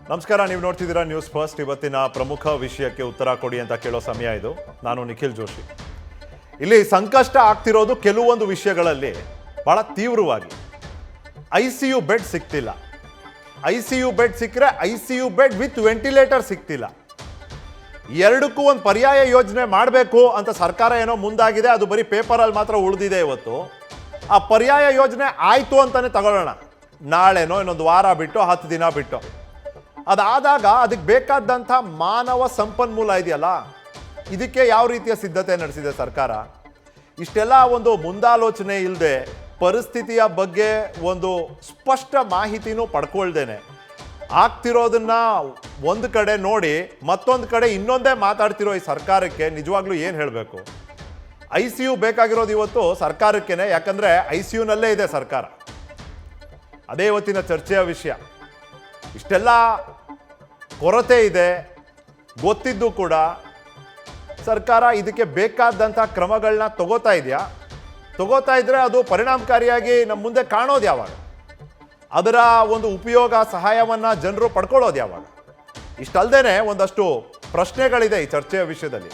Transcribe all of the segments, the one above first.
ನಮಸ್ಕಾರ, ನೀವು ನೋಡ್ತಿದ್ದೀರಾ ನ್ಯೂಸ್ ಫಸ್ಟ್. ಇವತ್ತಿನ ಪ್ರಮುಖ ವಿಷಯಕ್ಕೆ ಉತ್ತರ ಕೊಡಿ ಅಂತ ಕೇಳೋ ಸಮಯ ಇದು. ನಾನು ನಿಖಿಲ್ ಜೋಶಿ. ಇಲ್ಲಿ ಸಂಕಷ್ಟ ಆಗ್ತಿರೋದು ಕೆಲವೊಂದು ವಿಷಯಗಳಲ್ಲಿ ಬಹಳ ತೀವ್ರವಾಗಿ. ICU ಬೆಡ್ ಸಿಗ್ತಿಲ್ಲ. ICU ಬೆಡ್ ಸಿಕ್ಕರೆ ICU ಬೆಡ್ ವಿತ್ ವೆಂಟಿಲೇಟರ್ ಸಿಗ್ತಿಲ್ಲ. ಎರಡಕ್ಕೂ ಒಂದು ಪರ್ಯಾಯ ಯೋಜನೆ ಮಾಡಬೇಕು ಅಂತ ಸರ್ಕಾರ ಏನೋ ಮುಂದಾಗಿದೆ. ಅದು ಬರೀ ಪೇಪರಲ್ಲಿ ಮಾತ್ರ ಉಳಿದಿದೆ. ಇವತ್ತು ಆ ಪರ್ಯಾಯ ಯೋಜನೆ ಆಯಿತು ಅಂತಾನೆ ತಗೊಳ್ಳೋಣ. ನಾಳೆನೋ ಇನ್ನೊಂದು ವಾರ ಬಿಟ್ಟು 10 ದಿನ ಬಿಟ್ಟು ಅದಾದಾಗ ಅದಕ್ಕೆ ಬೇಕಾದಂಥ ಮಾನವ ಸಂಪನ್ಮೂಲ ಇದೆಯಲ್ಲ, ಇದಕ್ಕೆ ಯಾವ ರೀತಿಯ ಸಿದ್ಧತೆ ನಡೆಸಿದೆ ಸರ್ಕಾರ? ಇಷ್ಟೆಲ್ಲ ಒಂದು ಮುಂದಾಲೋಚನೆ ಇಲ್ಲದೆ, ಪರಿಸ್ಥಿತಿಯ ಬಗ್ಗೆ ಒಂದು ಸ್ಪಷ್ಟ ಮಾಹಿತಿನೂ ಪಡ್ಕೊಳ್ದೇನೆ ಆಗ್ತಿರೋದನ್ನ ಒಂದು ಕಡೆ ನೋಡಿ ಮತ್ತೊಂದು ಕಡೆ ಇನ್ನೊಂದೇ ಮಾತಾಡ್ತಿರೋ ಈ ಸರ್ಕಾರಕ್ಕೆ ನಿಜವಾಗ್ಲೂ ಏನು ಹೇಳಬೇಕು? ICU ಬೇಕಾಗಿರೋದು ಇವತ್ತು ಸರ್ಕಾರಕ್ಕೇನೆ. ಯಾಕಂದರೆ ICUನಲ್ಲೇ ಇದೆ ಸರ್ಕಾರ. ಅದೇ ಇವತ್ತಿನ ಚರ್ಚೆಯ ವಿಷಯ. ಇಷ್ಟೆಲ್ಲ ಕೊರತೆ ಇದೆ ಗೊತ್ತಿದ್ದು ಕೂಡ ಸರ್ಕಾರ ಇದಕ್ಕೆ ಬೇಕಾದಂಥ ಕ್ರಮಗಳನ್ನ ತಗೋತಾ ಇದೆಯಾ? ತಗೋತಾ ಇದ್ರೆ ಅದು ಪರಿಣಾಮಕಾರಿಯಾಗಿ ನಮ್ಮ ಮುಂದೆ ಕಾಣೋದು ಯಾವಾಗ? ಅದರ ಒಂದು ಉಪಯೋಗ ಸಹಾಯವನ್ನು ಜನರು ಪಡ್ಕೊಳ್ಳೋದು ಯಾವಾಗ? ಇಷ್ಟಲ್ದೇ ಒಂದಷ್ಟು ಪ್ರಶ್ನೆಗಳಿದೆ ಈ ಚರ್ಚೆಯ ವಿಷಯದಲ್ಲಿ.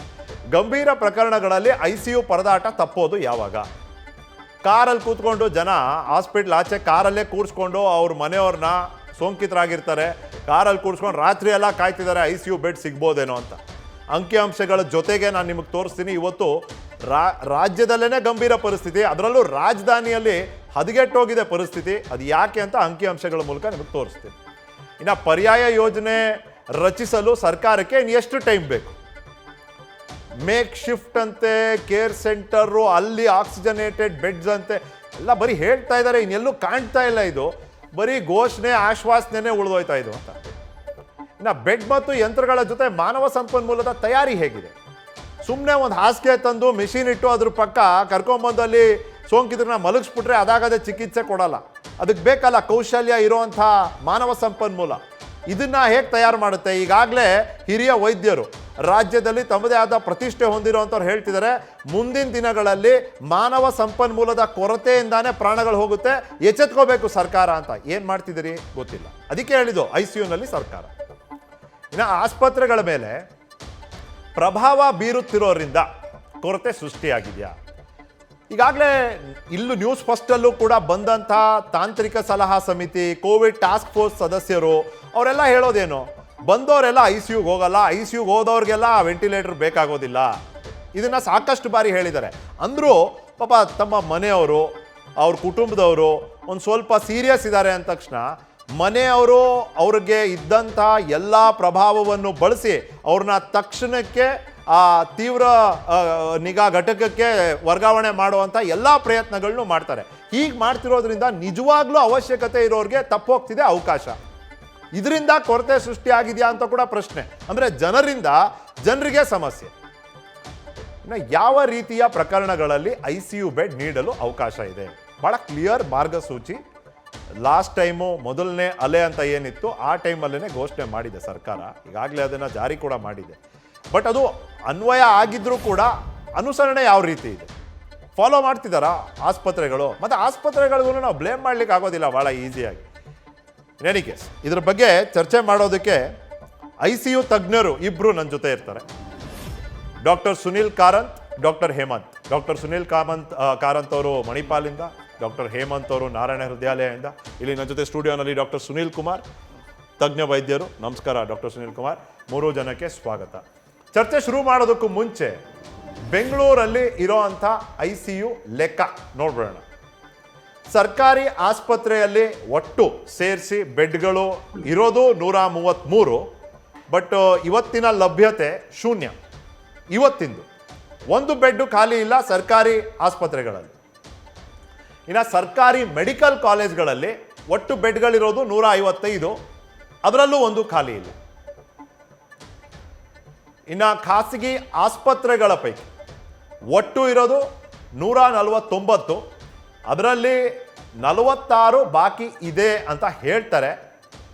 ಗಂಭೀರ ಪ್ರಕರಣಗಳಲ್ಲಿ ICU ಪರದಾಟ ತಪ್ಪೋದು ಯಾವಾಗ? ಕಾರಲ್ಲಿ ಕೂತ್ಕೊಂಡು ಜನ ಹಾಸ್ಪಿಟ್ಲ್ ಆಚೆ ಕಾರಲ್ಲೇ ಕೂರಿಸ್ಕೊಂಡು ಅವ್ರ ಮನೆಯವ್ರನ್ನ, ಸೋಂಕಿತರಾಗಿರ್ತಾರೆ, ಕಾರಲ್ಲಿ ಕೂರಿಸ್ಕೊಂಡು ರಾತ್ರಿ ಎಲ್ಲ ಕಾಯ್ತಿದ್ದಾರೆ ICU ಬೆಡ್ ಸಿಗ್ಬೋದೇನೋ ಅಂತ. ಅಂಕಿಅಂಶಗಳ ಜೊತೆಗೆ ನಾನು ನಿಮಗೆ ತೋರಿಸ್ತೀನಿ. ಇವತ್ತು ರಾಜ್ಯದಲ್ಲೇ ಗಂಭೀರ ಪರಿಸ್ಥಿತಿ, ಅದರಲ್ಲೂ ರಾಜಧಾನಿಯಲ್ಲಿ ಹದಗೆಟ್ಟೋಗಿದೆ ಪರಿಸ್ಥಿತಿ. ಅದು ಯಾಕೆ ಅಂತ ಅಂಕಿಅಂಶಗಳ ಮೂಲಕ ನಿಮಗೆ ತೋರಿಸ್ತೀನಿ. ಇನ್ನು ಪರ್ಯಾಯ ಯೋಜನೆ ರಚಿಸಲು ಸರ್ಕಾರಕ್ಕೆ ಇನ್ನು ಎಷ್ಟು ಟೈಮ್ ಬೇಕು? ಮೇಕ್ ಶಿಫ್ಟ್ ಅಂತೆ, ಕೇರ್ ಸೆಂಟರು, ಅಲ್ಲಿ ಆಕ್ಸಿಜನೇಟೆಡ್ ಬೆಡ್ಸ್ ಅಂತೆ ಎಲ್ಲ ಬರೀ ಹೇಳ್ತಾ ಇದ್ದಾರೆ. ಇನ್ನೆಲ್ಲೂ ಕಾಣ್ತಾ ಇಲ್ಲ. ಇದು ಬರೀ ಘೋಷಣೆ, ಆಶ್ವಾಸನೆ ಉಳಿದೋಯ್ತಾ ಇದು ಅಂತ. ಇನ್ನು ಬೆಡ್ ಮತ್ತು ಯಂತ್ರಗಳ ಜೊತೆ ಮಾನವ ಸಂಪನ್ಮೂಲದ ತಯಾರಿ ಹೇಗಿದೆ? ಸುಮ್ಮನೆ ಒಂದು ಹಾಸಿಗೆ ತಂದು ಮೆಷಿನ್ ಇಟ್ಟು ಅದ್ರ ಪಕ್ಕ ಕರ್ಕೊಂಬಂದಲ್ಲಿ ಸೋಂಕಿತರನ್ನ ಮಲಗಿಸ್ಬಿಟ್ರೆ ಅದಾಗದೆ ಚಿಕಿತ್ಸೆ ಕೊಡಲ್ಲ. ಅದಕ್ಕೆ ಬೇಕಲ್ಲ ಕೌಶಲ್ಯ ಇರುವಂಥ ಮಾನವ ಸಂಪನ್ಮೂಲ. ಇದನ್ನ ಹೇಗೆ ತಯಾರು ಮಾಡುತ್ತೆ? ಈಗಾಗಲೇ ಹಿರಿಯ ವೈದ್ಯರು ರಾಜ್ಯದಲ್ಲಿ ತಮ್ಮದೇ ಆದ ಪ್ರತಿಷ್ಠೆ ಹೊಂದಿರುವಂಥವ್ರು ಹೇಳ್ತಿದ್ದಾರೆ, ಮುಂದಿನ ದಿನಗಳಲ್ಲಿ ಮಾನವ ಸಂಪನ್ಮೂಲದ ಕೊರತೆಯಿಂದಾನೇ ಪ್ರಾಣಗಳು ಹೋಗುತ್ತೆ, ಎಚ್ಚೆತ್ಕೋಬೇಕು ಸರ್ಕಾರ ಅಂತ. ಏನು ಮಾಡ್ತಿದ್ದೀರಿ ಗೊತ್ತಿಲ್ಲ. ಅದಕ್ಕೆ ಹೇಳಿದ್ದು ICUನಲ್ಲಿ ಸರ್ಕಾರ. ಇನ್ನು ಆಸ್ಪತ್ರೆಗಳ ಮೇಲೆ ಪ್ರಭಾವ ಬೀರುತ್ತಿರೋದ್ರಿಂದ ಕೊರತೆ ಸೃಷ್ಟಿಯಾಗಿದೆಯಾ? ಈಗಾಗಲೇ ಇಲ್ಲೂ ನ್ಯೂಸ್ ಫಸ್ಟಲ್ಲೂ ಕೂಡ ಬಂದಂಥ ತಾಂತ್ರಿಕ ಸಲಹಾ ಸಮಿತಿ, ಕೋವಿಡ್ ಟಾಸ್ಕ್ ಫೋರ್ಸ್ ಸದಸ್ಯರು ಅವರೆಲ್ಲ ಹೇಳೋದೇನು? ಬಂದವರೆಲ್ಲ ICUಗೆ ಹೋಗಲ್ಲ, ICUಗೆ ಹೋದವ್ರಿಗೆಲ್ಲ ವೆಂಟಿಲೇಟರ್ ಬೇಕಾಗೋದಿಲ್ಲ. ಇದನ್ನು ಸಾಕಷ್ಟು ಬಾರಿ ಹೇಳಿದ್ದಾರೆ. ಅಂದರೂ ಪಾಪ ತಮ್ಮ ಮನೆಯವರು, ಅವ್ರ ಕುಟುಂಬದವರು ಒಂದು ಸ್ವಲ್ಪ ಸೀರಿಯಸ್ ಇದ್ದಾರೆ ಅಂದ ತಕ್ಷಣ ಮನೆಯವರು ಅವ್ರಿಗೆ ಇದ್ದಂಥ ಎಲ್ಲ ಪ್ರಭಾವವನ್ನು ಬಳಸಿ ಅವ್ರನ್ನ ತಕ್ಷಣಕ್ಕೆ ಆ ತೀವ್ರ ನಿಗಾ ಘಟಕಕ್ಕೆ ವರ್ಗಾವಣೆ ಮಾಡುವಂಥ ಎಲ್ಲ ಪ್ರಯತ್ನಗಳನ್ನು ಮಾಡ್ತಾರೆ. ಹೀಗೆ ಮಾಡ್ತಿರೋದ್ರಿಂದ ನಿಜವಾಗ್ಲೂ ಅವಶ್ಯಕತೆ ಇರೋರಿಗೆ ತಪ್ಪೋಗ್ತಿದೆ ಅವಕಾಶ. ಇದರಿಂದ ಕೊರತೆ ಸೃಷ್ಟಿಯಾಗಿದೆಯಾ ಅಂತ ಕೂಡ ಪ್ರಶ್ನೆ. ಅಂದರೆ ಜನರಿಗೆ ಸಮಸ್ಯೆ. ಇನ್ನು ಯಾವ ರೀತಿಯ ಪ್ರಕರಣಗಳಲ್ಲಿ ICU ಬೆಡ್ ನೀಡಲು ಅವಕಾಶ ಇದೆ? ಭಾಳ ಕ್ಲಿಯರ್ ಮಾರ್ಗಸೂಚಿ ಲಾಸ್ಟ್ ಟೈಮು ಮೊದಲನೇ ಅಲೆ ಅಂತ ಏನಿತ್ತು ಆ ಟೈಮಲ್ಲೇ ಘೋಷಣೆ ಮಾಡಿದೆ ಸರ್ಕಾರ. ಈಗಾಗಲೇ ಅದನ್ನು ಜಾರಿ ಕೂಡ ಮಾಡಿದೆ. ಬಟ್ ಅದು ಅನ್ವಯ ಆಗಿದ್ರೂ ಕೂಡ ಅನುಸರಣೆ ಯಾವ ರೀತಿ ಇದೆ? ಫಾಲೋ ಮಾಡ್ತಿದ್ದಾರಾ ಆಸ್ಪತ್ರೆಗಳು? ಮತ್ತು ಆಸ್ಪತ್ರೆಗಳಿಗೂ ನಾವು ಬ್ಲೇಮ್ ಮಾಡ್ಲಿಕ್ಕೆ ಆಗೋದಿಲ್ಲ ಭಾಳ ಈಸಿಯಾಗಿ. ಇನ್ ಎನಿ ಕೇಸ್, ಇದ್ರ ಬಗ್ಗೆ ಚರ್ಚೆ ಮಾಡೋದಕ್ಕೆ ICU ತಜ್ಞರು ಇಬ್ಬರು ನನ್ನ ಜೊತೆ ಇರ್ತಾರೆ. Doctor Sunil Karanth, doctor Hemanth. Doctor Sunil Karanth ಅವರು ಮಣಿಪಾಲಿಂದ, ಡಾಕ್ಟರ್ ಹೇಮಂತ್ ಅವರು ನಾರಾಯಣ ಹೃದಯಾಲಯದಿಂದ. ಇಲ್ಲಿ ನನ್ನ ಜೊತೆ ಸ್ಟುಡಿಯೋನಲ್ಲಿ ಡಾಕ್ಟರ್ ಸುನಿಲ್ ಕುಮಾರ್, ತಜ್ಞ ವೈದ್ಯರು. ನಮಸ್ಕಾರ ಡಾಕ್ಟರ್ ಸುನಿಲ್ ಕುಮಾರ್. 3 ಜನಕ್ಕೆ ಸ್ವಾಗತ. ಚರ್ಚೆ ಶುರು ಮಾಡೋದಕ್ಕೂ ಮುಂಚೆ ಬೆಂಗಳೂರಲ್ಲಿ ಇರೋವಂಥ ICU ಲೆಕ್ಕ ನೋಡ್ಬಿಡೋಣ. ಸರ್ಕಾರಿ ಆಸ್ಪತ್ರೆಯಲ್ಲಿ ಒಟ್ಟು ಸೇರಿಸಿ ಬೆಡ್ಗಳು ಇರೋದು 133. ಬಟ್ ಇವತ್ತಿನ ಲಭ್ಯತೆ 0. ಇವತ್ತಿಂದು 1 ಬೆಡ್ಡು ಖಾಲಿ ಇಲ್ಲ ಸರ್ಕಾರಿ ಆಸ್ಪತ್ರೆಗಳಲ್ಲಿ. ಇನ್ನು ಸರ್ಕಾರಿ ಮೆಡಿಕಲ್ ಕಾಲೇಜ್ಗಳಲ್ಲಿ ಒಟ್ಟು ಬೆಡ್ಗಳಿರೋದು 155. ಅದರಲ್ಲೂ 1 ಖಾಲಿ ಇಲ್ಲ. ಇನ್ನು ಖಾಸಗಿ ಆಸ್ಪತ್ರೆಗಳ ಪೈಕಿ ಒಟ್ಟು ಇರೋದು 149. ಅದರಲ್ಲಿ 46 ಬಾಕಿ ಇದೆ ಅಂತ ಹೇಳ್ತಾರೆ.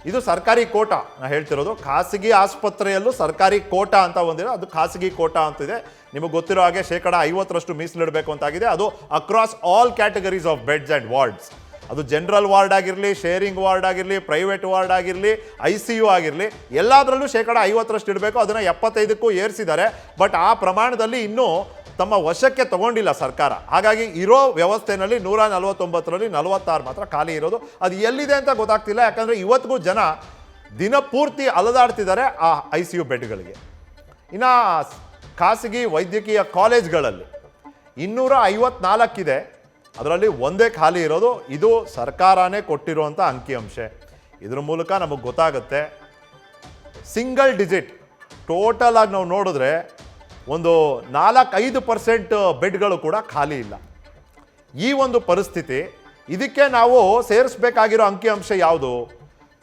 ಇದು ಸರ್ಕಾರಿ ಕೋಟಾ ನಾನು ಹೇಳ್ತಿರೋದು. ಖಾಸಗಿ ಆಸ್ಪತ್ರೆಯಲ್ಲೂ ಸರ್ಕಾರಿ ಕೋಟಾ ಅಂತ ಒಂದಿದೆ, ಅದು ಖಾಸಗಿ ಕೋಟಾ ಅಂತಿದೆ. ನಿಮಗೆ ಗೊತ್ತಿರೋ ಹಾಗೆ 50% ಮೀಸಲಿಡಬೇಕು ಅಂತಾಗಿದೆ. ಅದು across all categories of beds and wards. ಅದು ಜನರಲ್ ವಾರ್ಡ್ ಆಗಿರಲಿ, ಶೇರಿಂಗ್ ವಾರ್ಡ್ ಆಗಿರಲಿ, ಪ್ರೈವೇಟ್ ವಾರ್ಡ್ ಆಗಿರಲಿ, ICU ಆಗಿರಲಿ, ಎಲ್ಲದರಲ್ಲೂ 50% ಇಡಬೇಕು. ಅದನ್ನು 75ಕ್ಕೂ ಏರಿಸಿದ್ದಾರೆ. ಬಟ್ ಆ ಪ್ರಮಾಣದಲ್ಲಿ ಇನ್ನೂ ತಮ್ಮ ವಶಕ್ಕೆ ತಗೊಂಡಿಲ್ಲ ಸರ್ಕಾರ. ಹಾಗಾಗಿ ಇರೋ ವ್ಯವಸ್ಥೆಯಲ್ಲಿ 149ರಲ್ಲಿ 46 ಮಾತ್ರ ಖಾಲಿ ಇರೋದು. ಅದು ಎಲ್ಲಿದೆ ಅಂತ ಗೊತ್ತಾಗ್ತಿಲ್ಲ. ಯಾಕಂದರೆ ಇವತ್ತಿಗೂ ಜನ ದಿನಪೂರ್ತಿ ಅಲದಾಡ್ತಿದ್ದಾರೆ ಆ ICU ಬೆಡ್ಗಳಿಗೆ. ಇನ್ನು ಖಾಸಗಿ ವೈದ್ಯಕೀಯ ಕಾಲೇಜ್ಗಳಲ್ಲಿ 254 ಇದೆ, ಅದರಲ್ಲಿ ಒಂದೇ ಖಾಲಿ ಇರೋದು. ಇದು ಸರ್ಕಾರನೇ ಕೊಟ್ಟಿರುವಂಥ ಅಂಕಿಅಂಶ. ಇದ್ರ ಮೂಲಕ ನಮಗೆ ಗೊತ್ತಾಗುತ್ತೆ ಸಿಂಗಲ್ ಡಿಜಿಟ್ ಟೋಟಲ್ ಆಗಿ ನಾವು ನೋಡಿದ್ರೆ ಒಂದು 4-5% ಬೆಡ್ಗಳು ಕೂಡ ಖಾಲಿ ಇಲ್ಲ. ಈ ಒಂದು ಪರಿಸ್ಥಿತಿ, ಇದಕ್ಕೆ ನಾವು ಸೇರಿಸ್ಬೇಕಾಗಿರೋ ಅಂಕಿಅಂಶ ಯಾವುದು?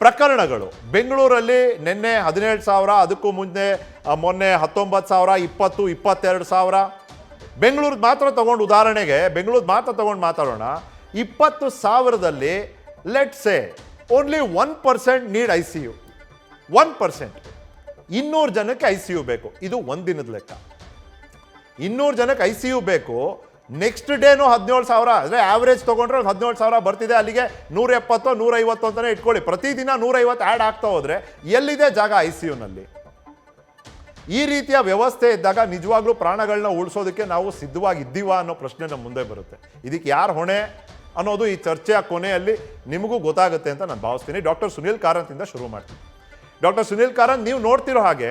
ಪ್ರಕರಣಗಳು. ಬೆಂಗಳೂರಲ್ಲಿ ನಿನ್ನೆ 17,000, ಅದಕ್ಕೂ ಮೊನ್ನೆ 19,000, 20, 22,000. ಬೆಂಗಳೂರು ಮಾತ್ರ ತಗೊಂಡು ಉದಾಹರಣೆಗೆ ಬೆಂಗಳೂರು ಮಾತ್ರ ತಗೊಂಡು ಮಾತಾಡೋಣ. 20,000ದಲ್ಲಿ let's say only 1% need ICU. 1%. 200 ಜನಕ್ಕೆ ICU ಬೇಕು. ಇದು ಒಂದಿನದ ಲೆಕ್ಕ. 200 ಜನಕ್ಕೆ ICU ಬೇಕು. ನೆಕ್ಸ್ಟ್ ಡೇನು 17,000 ಅಂದರೆ ಆವ್ರೇಜ್ ತೊಗೊಂಡ್ರೆ 17,000 ಬರ್ತಿದೆ. ಅಲ್ಲಿಗೆ 170, 150 ಅಂತಲೇ ಇಟ್ಕೊಳ್ಳಿ. ಪ್ರತಿದಿನ 150 ಆ್ಯಡ್ ಆಗ್ತಾ ಹೋದರೆ ಎಲ್ಲಿದೆ ಜಾಗ ICUನಲ್ಲಿ? ಈ ರೀತಿಯ ವ್ಯವಸ್ಥೆ ಇದ್ದಾಗ ನಿಜವಾಗ್ಲೂ ಪ್ರಾಣಗಳನ್ನ ಉಳಿಸೋದಕ್ಕೆ ನಾವು ಸಿದ್ಧವಾಗಿದ್ದೀವಾ ಅನ್ನೋ ಪ್ರಶ್ನೆ ನಮ್ಮ ಮುಂದೆ ಬರುತ್ತೆ. ಇದಕ್ಕೆ ಯಾರು ಹೊಣೆ ಅನ್ನೋದು ಈ ಚರ್ಚೆಯ ಕೊನೆಯಲ್ಲಿ ನಿಮಗೂ ಗೊತ್ತಾಗುತ್ತೆ ಅಂತ ನಾನು ಭಾವಿಸ್ತೀನಿ. ಡಾಕ್ಟರ್ ಸುನೀಲ್ ಕಾರಂತಿಂದ ಶುರು ಮಾಡ್ತೀನಿ. ಡಾಕ್ಟರ್ ಸುನೀಲ್ ಕಾರಂತ್, ನೀವು ನೋಡ್ತಿರೋ ಹಾಗೆ,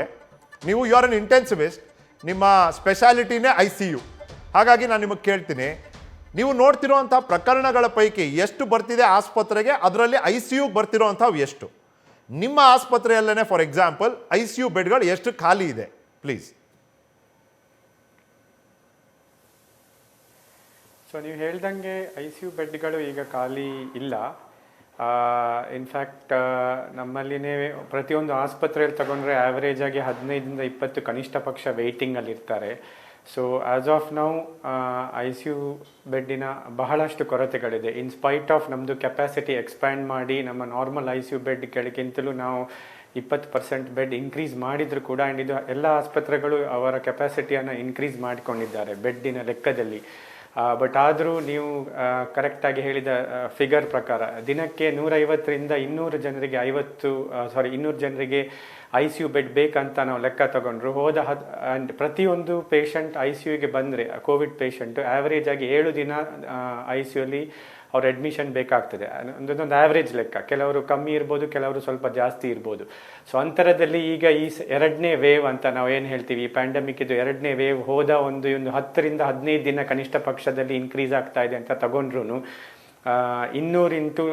ನೀವು ಯು ಆರ್ ಅನ್ ಇಂಟೆನ್ಸಿವಿಸ್ಟ್, ನಿಮ್ಮ ಸ್ಪೆಷಾಲಿಟಿನೇ ICU. ಹಾಗಾಗಿ ನಾನು ನಿಮಗೆ ಕೇಳ್ತೀನಿ, ನೀವು ನೋಡ್ತಿರೋವಂಥ ಪ್ರಕರಣಗಳ ಪೈಕಿ ಎಷ್ಟು ಬರ್ತಿದೆ ಆಸ್ಪತ್ರೆಗೆ, ಅದರಲ್ಲಿ ICUಗೆ ಬರ್ತಿರೋ ಅಂಥವು ಎಷ್ಟು? ನಿಮ್ಮ ಆಸ್ಪತ್ರೆಯಲ್ಲೇ ಫಾರ್ ಎಕ್ಸಾಂಪಲ್ ICU ಬೆಡ್ಗಳು ಎಷ್ಟು ಖಾಲಿ ಇದೆ ಪ್ಲೀಸ್? ಸೊ ನೀವು ಹೇಳ್ದಂಗೆ ICU ಬೆಡ್ಗಳು ಈಗ ಖಾಲಿ ಇಲ್ಲ. ಇನ್ಫ್ಯಾಕ್ಟ್ ನಮ್ಮಲ್ಲಿನೇ ಪ್ರತಿಯೊಂದು ಆಸ್ಪತ್ರೆಯಲ್ಲಿ ತಗೊಂಡ್ರೆ ಆ್ಯಾವ್ರೇಜ್ ಆಗಿ 15ರಿಂದ 20 ಕನಿಷ್ಠ ಪಕ್ಷ ವೆಯ್ಟಿಂಗಲ್ಲಿ ಇರ್ತಾರೆ. So as of now ICU ಬೆಡ್ಡಿನ ಬಹಳಷ್ಟು ಕೊರತೆಗಳಿದೆ. ಇನ್ ಸ್ಪೈಟ್ ಆಫ್ ನಮ್ಮದು ಕೆಪಾಸಿಟಿ ಎಕ್ಸ್ಪ್ಯಾಂಡ್ ಮಾಡಿ ನಮ್ಮ ನಾರ್ಮಲ್ ICU ಬೆಡ್ಗಳಿಗಿಂತಲೂ ನಾವು 20% ಬೆಡ್ ಇನ್ಕ್ರೀಸ್ ಮಾಡಿದರೂ ಕೂಡ, ಆ್ಯಂಡ್ ಇದು ಎಲ್ಲ ಆಸ್ಪತ್ರೆಗಳು ಅವರ ಕೆಪಾಸಿಟಿಯನ್ನು ಇನ್ಕ್ರೀಸ್ ಮಾಡಿಕೊಂಡಿದ್ದಾರೆ ಬೆಡ್ಡಿನ ಲೆಕ್ಕದಲ್ಲಿ. ಬಟ್ ಆದರೂ ನೀವು ಕರೆಕ್ಟಾಗಿ ಹೇಳಿದ ಫಿಗರ್ ಪ್ರಕಾರ ದಿನಕ್ಕೆ 150ರಿಂದ 200 ಜನರಿಗೆ 200 ಜನರಿಗೆ ICU ಬೆಡ್ ಬೇಕಂತ ನಾವು ಲೆಕ್ಕ ತಗೊಂಡ್ರು ಆ್ಯಂಡ್ ಪ್ರತಿಯೊಂದು ಪೇಷಂಟ್ ICUಗೆ ಬಂದರೆ ಕೋವಿಡ್ ಪೇಷಂಟು ಆ್ಯಾವ್ರೇಜ್ ಆಗಿ 7 ದಿನ ICUಲಿ ಅವ್ರ ಅಡ್ಮಿಷನ್ ಬೇಕಾಗ್ತದೆ. ಒಂದೊಂದು ಆ್ಯಾವ್ರೇಜ್ ಲೆಕ್ಕ, ಕೆಲವರು ಕಮ್ಮಿ ಇರ್ಬೋದು, ಕೆಲವರು ಸ್ವಲ್ಪ ಜಾಸ್ತಿ ಇರ್ಬೋದು. ಸೊ ಅಂತರದಲ್ಲಿ ಈಗ ಈ 2ನೇ ವೇವ್ ಅಂತ ನಾವು ಏನು ಹೇಳ್ತೀವಿ, ಈ ಪ್ಯಾಂಡಮಿಕ್ ಇದು 2ನೇ ವೇವ್ ಹೋದ ಒಂದು 10ರಿಂದ 15 ದಿನ ಕನಿಷ್ಠ ಪಕ್ಷದಲ್ಲಿ ಇನ್ಕ್ರೀಸ್ ಆಗ್ತಾ ಇದೆ ಅಂತ ತಗೊಂಡ್ರು 200 ಇಂಟು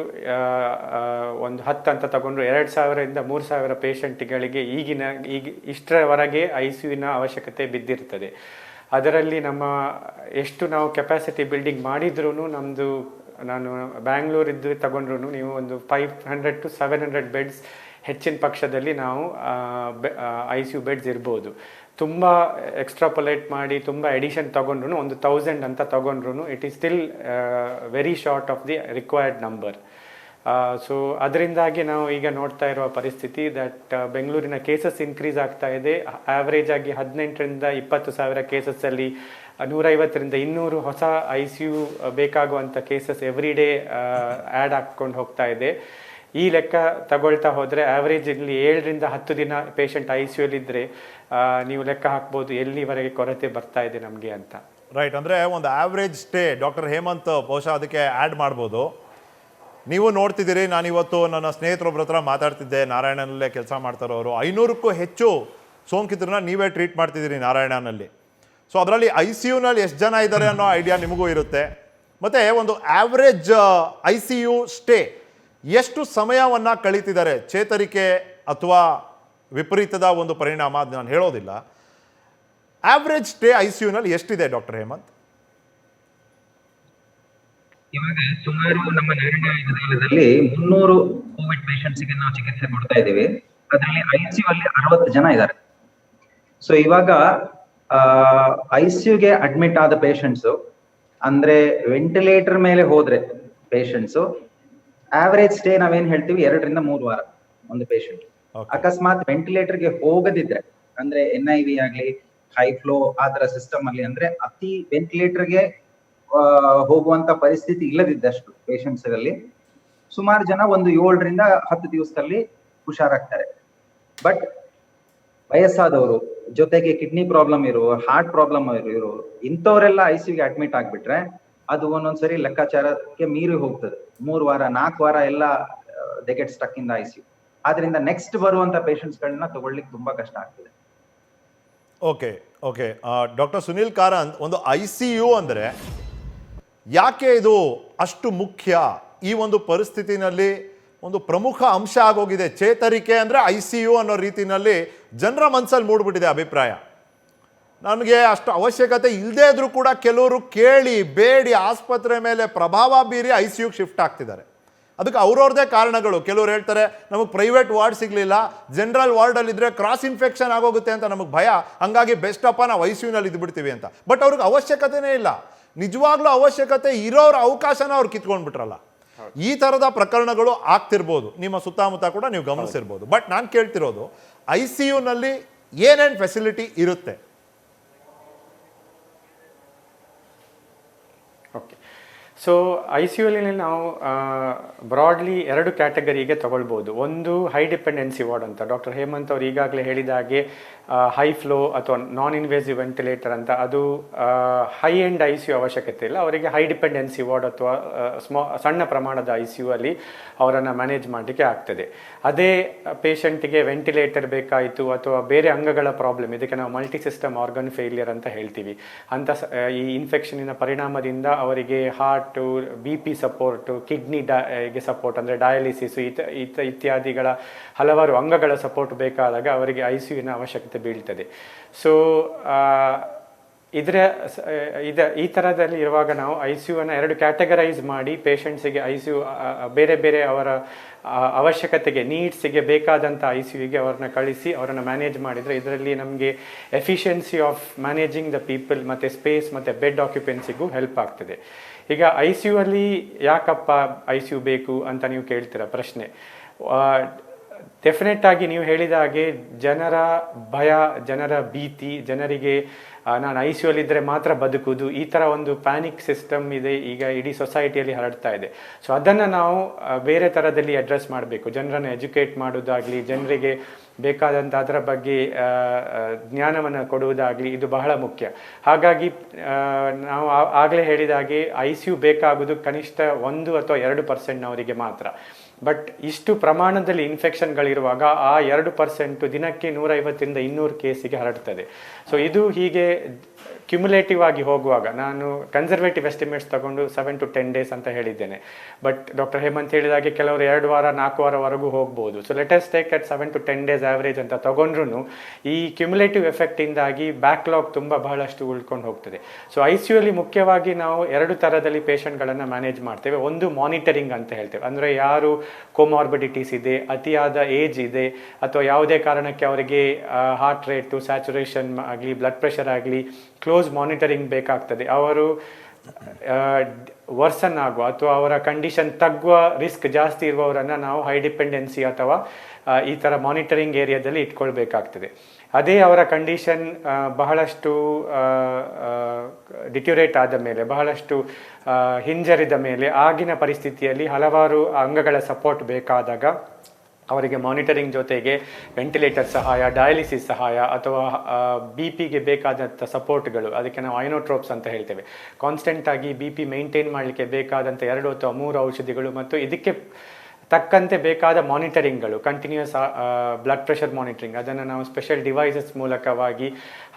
10 ಅಂತ ತಗೊಂಡ್ರು 2,000ರಿಂದ 3,000 ಪೇಷಂಟ್ಗಳಿಗೆ ಈಗ ಇಷ್ಟರವರೆಗೆ ICUವಿನ ಅವಶ್ಯಕತೆ ಬಿದ್ದಿರ್ತದೆ. ಅದರಲ್ಲಿ ನಮ್ಮ ಎಷ್ಟು ನಾವು ಕೆಪಾಸಿಟಿ ಬಿಲ್ಡಿಂಗ್ ಮಾಡಿದ್ರೂ ನಮ್ಮದು, ನಾನು ಬ್ಯಾಂಗ್ಳೂರಿದ್ದು ತಗೊಂಡ್ರು ನೀವು ಒಂದು 500 to 700 ಬೆಡ್ಸ್ ಹೆಚ್ಚಿನ ಪಕ್ಷದಲ್ಲಿ ನಾವು ICU ಬೆಡ್ಸ್ ಇರ್ಬೋದು. ತುಂಬ ಎಕ್ಸ್ಟ್ರಾಪೊಲೇಟ್ ಮಾಡಿ ತುಂಬ ಎಡಿಷನ್ ತಗೊಂಡ್ರು ಒಂದು 1000 ಅಂತ ತಗೊಂಡ್ರು it is still very short of the required number. So ಅದರಿಂದಾಗಿ ನಾವು ಈಗ ನೋಡ್ತಾ ಇರುವ ಪರಿಸ್ಥಿತಿ ದಟ್ ಬೆಂಗಳೂರಿನ ಕೇಸಸ್ ಇನ್ಕ್ರೀಸ್ ಆಗ್ತಾ ಇದೆ. ಆ್ಯಾವ್ರೇಜ್ ಆಗಿ 18ರಿಂದ 20,000 ಕೇಸಸ್ಸಲ್ಲಿ 150ರಿಂದ 200 ಹೊಸ ICU ಬೇಕಾಗುವಂಥ ಕೇಸಸ್ ಎವ್ರಿ ಡೇ ಆ್ಯಡ್ ಹಾಕ್ಕೊಂಡು ಹೋಗ್ತಾ ಇದೆ. ಈ ಲೆಕ್ಕ ತಗೊಳ್ತಾ ಹೋದರೆ ಆ್ಯಾವ್ರೇಜ್ ಇಲ್ಲಿ 7ರಿಂದ 10 ದಿನ ಪೇಷಂಟ್ ICUಲಿದ್ದರೆ ನೀವು ಲೆಕ್ಕ ಹಾಕ್ಬೋದು ಎಲ್ಲಿವರೆಗೆ ಕೊರತೆ ಬರ್ತಾ ಇದೆ ನಮಗೆ ಅಂತ. ರೈಟ್. ಅಂದರೆ ಒಂದು ಆವ್ರೇಜ್ ಸ್ಟೇ, ಡಾಕ್ಟರ್ ಹೇಮಂತ್ ಬಹುಶಃ ಅದಕ್ಕೆ ಆ್ಯಡ್ ಮಾಡ್ಬೋದು. ನೀವು ನೋಡ್ತಿದ್ದೀರಿ, ನಾನಿವತ್ತು ನನ್ನ ಸ್ನೇಹಿತರೊಬ್ಬರ ಹತ್ರ ಮಾತಾಡ್ತಿದ್ದೆ, ನಾರಾಯಣನಲ್ಲೇ ಕೆಲಸ ಮಾಡ್ತಾರೋರು. 500ಕ್ಕೂ ಹೆಚ್ಚು ಸೋಂಕಿತರನ್ನ ನೀವೇ ಟ್ರೀಟ್ ಮಾಡ್ತಿದ್ದೀರಿ ನಾರಾಯಣನಲ್ಲಿ. ಸೊ ಅದರಲ್ಲಿ ICUನಲ್ಲಿ ಎಷ್ಟು ಜನ ಇದ್ದಾರೆ ಅನ್ನೋ ಐಡಿಯಾ ನಿಮಗೂ ಇರುತ್ತೆ. ಮತ್ತು ಒಂದು ಆವ್ರೇಜ್ ICU ಸ್ಟೇ ಎಷ್ಟು ಸಮಯವನ್ನು ಕಳೀತಿದ್ದಾರೆ, ಚೇತರಿಕೆ ಅಥವಾ ವಿಪರೀತದ ಒಂದು ಪರಿಣಾಮ ಅದು ನಾನು ಹೇಳೋದಿಲ್ಲ. ಆವ್ರೇಜ್ ಸ್ಟೇ ICUನಲ್ಲಿ ಎಷ್ಟಿದೆ ಡಾಕ್ಟರ್ ಹೇಮಂತ್? ಇವಾಗ ಸುಮಾರು ನಮ್ಮ ನಾರಾಯಣ ವಿದ್ಯಾಲಯದಲ್ಲಿ 300 ಕೋವಿಡ್ ಪೇಷಂಟ್ಸ್ಗೆ ನಾವು ಚಿಕಿತ್ಸೆ ಕೊಡ್ತಾ ಇದ್ದೀವಿ. ಅದರಲ್ಲಿ ICU ಅಲ್ಲಿ 60 ಜನ ಇದ್ದಾರೆ. ಸೊ ಇವಾಗ ICUಗೆ ಅಡ್ಮಿಟ್ ಆದ ಪೇಷಂಟ್ಸ್ ಅಂದ್ರೆ ವೆಂಟಿಲೇಟರ್ ಮೇಲೆ ಹೋದ್ರೆ ಪೇಷಂಟ್ಸ್ ಆವರೇಜ್ ಸ್ಟೇ ನಾವೇನ್ ಹೇಳ್ತೀವಿ 2ರಿಂದ 3 ವಾರ ಒಂದು ಪೇಷಂಟ್. ಅಕಸ್ಮಾತ್ ವೆಂಟಿಲೇಟರ್ಗೆ ಹೋಗದಿದ್ರೆ ಅಂದ್ರೆ NIV ಆಗ್ಲಿ ಹೈ ಫ್ಲೋ ಆತರ ಸಿಸ್ಟಮ್ ಅಲ್ಲಿ ಅಂದ್ರೆ ಅತಿ ವೆಂಟಿಲೇಟರ್ಗೆ ಹೋಗುವಂತ ಪರಿಸ್ಥಿತಿ ಇಲ್ಲದಿದ್ದಷ್ಟು ಪೇಷಂಟ್ಸ್ ಅಲ್ಲಿ ಸುಮಾರು ಜನ ಒಂದು 7ರಿಂದ 10 ದಿವಸದಲ್ಲಿ ಹುಷಾರಾಗ್ತಾರೆ. ಬಟ್ ವಯಸ್ಸಾದವರು, ಜೊತೆಗೆ ಕಿಡ್ನಿ ಪ್ರಾಬ್ಲಮ್ ಇರೋರು, ಹಾರ್ಟ್ ಪ್ರಾಬ್ಲಮ್ ಇರೋರು, ಇಂಥವರೆಲ್ಲ ಐಸಿಯುಗೆ ಅಡ್ಮಿಟ್ ಆಗ್ಬಿಟ್ರೆ ಅದು ಒಂದೊಂದ್ಸರಿ ಲೆಕ್ಕಾಚಾರಕ್ಕೆ ಮೀರಿ ಹೋಗ್ತದೆ. 3 ವಾರ 4 ವಾರ ಎಲ್ಲ they get stuck in the ICU. ಆದ್ರಿಂದ ನೆಕ್ಸ್ಟ್ ಬರುವಂತ ಪೇಷಂಟ್ಸ್ ಗಳನ್ನ ತಗೊಳ್ಳಿಕ್ಕೆ ತುಂಬಾ ಕಷ್ಟ ಆಗ್ತದೆ. Okay okay doctor Sunil Karanth, ಒಂದು ICU ಅಂದರೆ ಯಾಕೆ ಇದು ಅಷ್ಟು ಮುಖ್ಯ? ಈ ಒಂದು ಪರಿಸ್ಥಿತಿನಲ್ಲಿ ಒಂದು ಪ್ರಮುಖ ಅಂಶ ಆಗೋಗಿದೆ. ಚೇತರಿಕೆ ಅಂದರೆ ICU ಅನ್ನೋ ರೀತಿಯಲ್ಲಿ ಜನರ ಮನಸ್ಸಲ್ಲಿ ಮೂಡ್ಬಿಟ್ಟಿದೆ ಅಭಿಪ್ರಾಯ. ನನಗೆ ಅಷ್ಟು ಅವಶ್ಯಕತೆ ಇಲ್ಲದೇ ಇದ್ರೂ ಕೂಡ ಕೆಲವರು ಕೇಳಿ ಬೇಡಿ ಆಸ್ಪತ್ರೆ ಮೇಲೆ ಪ್ರಭಾವ ಬೀರಿ ICUಗೆ ಶಿಫ್ಟ್ ಆಗ್ತಿದ್ದಾರೆ. ಅದಕ್ಕೆ ಅವ್ರವ್ರದ್ದೇ ಕಾರಣಗಳು. ಕೆಲವ್ರು ಹೇಳ್ತಾರೆ ನಮಗೆ ಪ್ರೈವೇಟ್ ವಾರ್ಡ್ ಸಿಗಲಿಲ್ಲ, ಜನರಲ್ ವಾರ್ಡಲ್ಲಿದ್ದರೆ ಕ್ರಾಸ್ ಇನ್ಫೆಕ್ಷನ್ ಆಗೋಗುತ್ತೆ ಅಂತ ನಮಗೆ ಭಯ, ಹಂಗಾಗಿ ಬೆಸ್ಟ್ ಅಪ್ಪ ನಾವು ICUನಲ್ಲಿ ಇದ್ಬಿಡ್ತೀವಿ ಅಂತ. ಬಟ್ ಅವ್ರಿಗೆ ಅವಶ್ಯಕತೆನೇ ಇಲ್ಲ. ನಿಜವಾಗ್ಲೂ ಅವಶ್ಯಕತೆ ಇರೋರ ಅವಕಾಶನ ಅವ್ರು ಕಿತ್ಕೊಂಡ್ಬಿಟ್ರಲ್ಲ. ಈ ಥರದ ಪ್ರಕರಣಗಳು ಆಗ್ತಿರ್ಬೋದು, ನಿಮ್ಮ ಸುತ್ತಮುತ್ತ ಕೂಡ ನೀವು ಗಮನಿಸಿರ್ಬೋದು. ಬಟ್ ನಾನು ಕೇಳ್ತಿರೋದು ICUನಲ್ಲಿ ಏನೇನು ಫೆಸಿಲಿಟಿ ಇರುತ್ತೆ? ಓಕೆ, ಸೊ ICUಲಿ ನಾವು ಬ್ರಾಡ್ಲಿ 2 ಕ್ಯಾಟಗರಿಗೆ ತಗೊಳ್ಬೋದು. ಒಂದು ಹೈ ಡಿಪೆಂಡೆನ್ಸಿ ವಾರ್ಡ್ ಅಂತ ಡಾಕ್ಟರ್ ಹೇಮಂತ್ ಅವರು ಈಗಾಗಲೇ ಹೇಳಿದ ಹಾಗೆ ಹೈ ಫ್ಲೋ ಅಥವಾ ನಾನ್ ಇನ್ವೇಸಿವ್ ವೆಂಟಿಲೇಟರ್ ಅಂತ, ಅದು ಹೈ ಎಂಡ್ ICU ಅವಶ್ಯಕತೆ ಇಲ್ಲ. ಅವರಿಗೆ ಹೈ ಡಿಪೆಂಡೆನ್ಸಿ ವಾರ್ಡ್ ಅಥವಾ ಸಣ್ಣ ಪ್ರಮಾಣದ ICU ಅಲ್ಲಿ ಅವರನ್ನು ಮ್ಯಾನೇಜ್ ಮಾಡಲಿಕ್ಕೆ ಆಗ್ತದೆ. ಅದೇ ಪೇಷಂಟಿಗೆ ವೆಂಟಿಲೇಟರ್ ಬೇಕಾಯಿತು ಅಥವಾ ಬೇರೆ ಅಂಗಗಳ ಪ್ರಾಬ್ಲಮ್, ಇದಕ್ಕೆ ನಾವು ಮಲ್ಟಿ ಸಿಸ್ಟಮ್ ಆರ್ಗನ್ ಫೇಲಿಯರ್ ಅಂತ ಹೇಳ್ತೀವಿ, ಅಂತ ಈ ಇನ್ಫೆಕ್ಷನಿನ ಪರಿಣಾಮದಿಂದ ಅವರಿಗೆ ಹಾರ್ಟು, BP ಸಪೋರ್ಟು, ಕಿಡ್ನಿಗೆ ಸಪೋರ್ಟ್ ಅಂದರೆ ಡಯಾಲಿಸಿಸ್ ಇತ್ಯಾದಿಗಳ ಹಲವಾರು ಅಂಗಗಳ ಸಪೋರ್ಟ್ ಬೇಕಾದಾಗ ಅವರಿಗೆ ICUವಿನ ಅವಶ್ಯಕತೆ ಬೀಳ್ತದೆ. ಸೊ ಈ ಥರದಲ್ಲಿ ಇರುವಾಗ ನಾವು ICUವನ್ನು 2 ಕ್ಯಾಟಗರೈಸ್ ಮಾಡಿ ಪೇಷಂಟ್ಸಿಗೆ ICU ಬೇರೆ ಬೇರೆ ಅವರ ಅವಶ್ಯಕತೆಗೆ, ನೀಡ್ಸಿಗೆ ಬೇಕಾದಂಥ ICUಗೆ ಅವ್ರನ್ನ ಕಳಿಸಿ ಅವರನ್ನು ಮ್ಯಾನೇಜ್ ಮಾಡಿದರೆ ಇದರಲ್ಲಿ ನಮಗೆ efficiency of managing the people ಮತ್ತು ಸ್ಪೇಸ್ ಮತ್ತು ಬೆಡ್ ಆಕ್ಯುಪೆನ್ಸಿಗೂ ಹೆಲ್ಪ್ ಆಗ್ತದೆ. ಈಗ ICU ಅಲ್ಲಿ ಯಾಕಪ್ಪ ICU ಬೇಕು ಅಂತ ನೀವು ಕೇಳ್ತೀರ ಪ್ರಶ್ನೆ. ಡೆಫಿನೆಟ್ ಆಗಿ ನೀವು ಹೇಳಿದ ಹಾಗೆ ಜನರ ಭಯ, ಜನರ ಭೀತಿ, ಜನರಿಗೆ ನಾನು ICU ಅಲ್ಲಿದ್ದರೆ ಮಾತ್ರ ಬದುಕುವುದು, ಈ ಥರ ಒಂದು ಪ್ಯಾನಿಕ್ ಸಿಸ್ಟಮ್ ಇದೆ ಈಗ ಇಡೀ ಸೊಸೈಟಿಯಲ್ಲಿ ಹರಡ್ತಾ ಇದೆ. ಸೊ ಅದನ್ನು ನಾವು ಬೇರೆ ಥರದಲ್ಲಿ ಅಡ್ರೆಸ್ ಮಾಡಬೇಕು. ಜನರನ್ನು ಎಜುಕೇಟ್ ಮಾಡೋದಾಗಲಿ, ಜನರಿಗೆ ಬೇಕಾದಂಥ ಅದರ ಬಗ್ಗೆ ಜ್ಞಾನವನ್ನು ಕೊಡುವುದಾಗಲಿ, ಇದು ಬಹಳ ಮುಖ್ಯ. ಹಾಗಾಗಿ ನಾವು ಆಗಲೇ ಹೇಳಿದ ಹಾಗೆ ICU ಬೇಕಾಗುವುದು ಕನಿಷ್ಠ 1 ಅಥವಾ 2% ಮಾತ್ರ. ಬಟ್ ಇಷ್ಟು ಪ್ರಮಾಣದಲ್ಲಿ ಇನ್ಫೆಕ್ಷನ್ಗಳಿರುವಾಗ ಆ 2% ದಿನಕ್ಕೆ 150ರಿಂದ 200 ಕೇಸಿಗೆ ಹರಡ್ತದೆ. ಸೊ ಇದು ಹೀಗೆ ಕ್ಯುಮುಲೇಟಿವ್ ಆಗಿ ಹೋಗುವಾಗ ನಾನು ಕನ್ಸರ್ವೇಟಿವ್ ಎಸ್ಟಿಮೇಟ್ಸ್ ತಗೊಂಡು 7 to 10 days ಅಂತ ಹೇಳಿದ್ದೇನೆ. ಬಟ್ ಡಾಕ್ಟರ್ ಹೇಮಂತ್ ಹೇಳಿದಾಗೆ ಕೆಲವರು 2 ವಾರ 4 ವಾರವರೆಗೂ ಹೋಗ್ಬೋದು. So let's take at 7 to 10 days average ಅಂತ ತಗೊಂಡ್ರು ಈ ಕ್ಯುಮುಲೇಟಿವ್ ಎಫೆಕ್ಟಿಂದಾಗಿ ಬ್ಯಾಕ್ಲಾಗ್ ಬಹಳಷ್ಟು ಉಳ್ಕೊಂಡು ಹೋಗ್ತದೆ. ಸೊ ICU ಅಲ್ಲಿ ಮುಖ್ಯವಾಗಿ ನಾವು 2 ಥರದಲ್ಲಿ ಪೇಷಂಟ್ಗಳನ್ನು ಮ್ಯಾನೇಜ್ ಮಾಡ್ತೇವೆ. ಒಂದು ಮಾನಿಟರಿಂಗ್ ಅಂತ ಹೇಳ್ತೇವೆ, ಅಂದರೆ ಯಾರು ಕೋಮಾರ್ಬಿಡಿಟೀಸ್ ಇದೆ, ಅತಿಯಾದ ಏಜ್ ಇದೆ, ಅಥವಾ ಯಾವುದೇ ಕಾರಣಕ್ಕೆ ಅವರಿಗೆ ಹಾರ್ಟ್ ರೇಟು, ಸ್ಯಾಚುರೇಷನ್ ಆಗಲಿ, ಬ್ಲಡ್ ಪ್ರೆಷರ್ ಆಗಲಿ ಕ್ಲೋಸ್ ಮಾನಿಟರಿಂಗ್ ಬೇಕಾಗ್ತದೆ. ಅವರು ವರ್ಸನ್ ಆಗುವ ಅಥವಾ ಅವರ ಕಂಡೀಷನ್ ತಗ್ಗುವ ರಿಸ್ಕ್ ಜಾಸ್ತಿ ಇರುವವರನ್ನು ನಾವು ಹೈ ಡಿಪೆಂಡೆನ್ಸಿ ಅಥವಾ ಈ ಥರ ಮಾನಿಟರಿಂಗ್ ಏರಿಯಾದಲ್ಲಿ ಇಟ್ಕೊಳ್ಬೇಕಾಗ್ತದೆ. ಅದೇ ಅವರ ಕಂಡೀಷನ್ ಬಹಳಷ್ಟು ಡಿಟ್ಯೂರೇಟ್ ಆದ ಮೇಲೆ, ಬಹಳಷ್ಟು ಹಿಂಜರಿದ ಮೇಲೆ, ಆಗಿನ ಪರಿಸ್ಥಿತಿಯಲ್ಲಿ ಹಲವಾರು ಅಂಗಗಳ ಸಪೋರ್ಟ್ ಬೇಕಾದಾಗ ಅವರಿಗೆ ಮಾನಿಟರಿಂಗ್ ಜೊತೆಗೆ ವೆಂಟಿಲೇಟರ್ ಸಹಾಯ, ಡಯಾಲಿಸಿಸ್ ಸಹಾಯ ಅಥವಾ BP ಬೇಕಾದಂಥ ಸಪೋರ್ಟ್ಗಳು, ಅದಕ್ಕೆ ನಾವು ಐನೋಟ್ರೋಪ್ಸ್ ಅಂತ ಹೇಳ್ತೇವೆ, ಕಾನ್ಸ್ಟೆಂಟ್ ಆಗಿ BP ಮೇಂಟೈನ್ ಮಾಡಲಿಕ್ಕೆ ಬೇಕಾದಂಥ 2 ಅಥವಾ 3 ಔಷಧಿಗಳು ಮತ್ತು ಇದಕ್ಕೆ ತಕ್ಕಂತೆ ಬೇಕಾದ ಮಾನಿಟರಿಂಗ್ಗಳು, ಕಂಟಿನ್ಯೂಸ್ ಬ್ಲಡ್ ಪ್ರೆಷರ್ ಮಾನಿಟರಿಂಗ್, ಅದನ್ನು ನಾವು ಸ್ಪೆಷಲ್ ಡಿವೈಸಸ್ ಮೂಲಕವಾಗಿ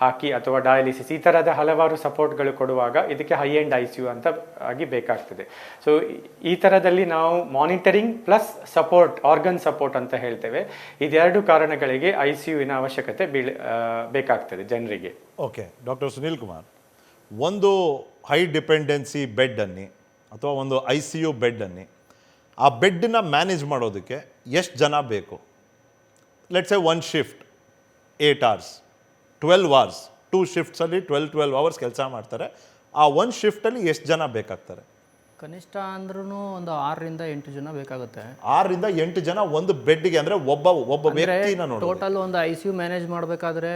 ಹಾಕಿ ಅಥವಾ ಡಯಾಲಿಸಿಸ್, ಈ ಥರದ ಹಲವಾರು ಸಪೋರ್ಟ್ಗಳು ಕೊಡುವಾಗ ಇದಕ್ಕೆ ಹೈ ಎಂಡ್ ICU ಅಂತ ಆಗಿ ಬೇಕಾಗ್ತದೆ. ಸೊ ಈ ಥರದಲ್ಲಿ ನಾವು monitoring plus support, organ support ಅಂತ ಹೇಳ್ತೇವೆ. ಇದೆರಡು ಕಾರಣಗಳಿಗೆ ICUವಿನ ಅವಶ್ಯಕತೆ ಬೇಕಾಗ್ತದೆ ಜನರಿಗೆ. ಓಕೆ ಡಾಕ್ಟರ್ ಸುನಿಲ್ ಕುಮಾರ್, ಒಂದು ಹೈ ಡಿಪೆಂಡೆನ್ಸಿ ಬೆಡ್ಡನ್ನಿ ಅಥವಾ ಒಂದು ICU ಬೆಡ್ಡನ್ನಿ, ಆ ಬೆಡ್ಡನ್ನ ಮ್ಯಾನೇಜ್ ಮಾಡೋದಕ್ಕೆ ಎಷ್ಟು ಜನ ಬೇಕು? Let's say 1 shift 8 hours, 12 hours, 2 ಶಿಫ್ಟ್ಸಲ್ಲಿ 12 hours ಕೆಲಸ ಮಾಡ್ತಾರೆ. ಆ 1 ಶಿಫ್ಟಲ್ಲಿ ಎಷ್ಟು ಜನ ಬೇಕಾಗ್ತಾರೆ? ಕನಿಷ್ಠ ಅಂದ್ರೂ ಒಂದು 6ರಿಂದ 8 ಜನ ಬೇಕಾಗುತ್ತೆ. 6ರಿಂದ 8 ಜನ ಒಂದು ಬೆಡ್ಗೆ, ಅಂದರೆ ಒಬ್ಬ ವ್ಯಕ್ತಿನ ನೋಡಿ. ಟೋಟಲ್ ಒಂದು ICU ಮ್ಯಾನೇಜ್ ಮಾಡಬೇಕಾದ್ರೆ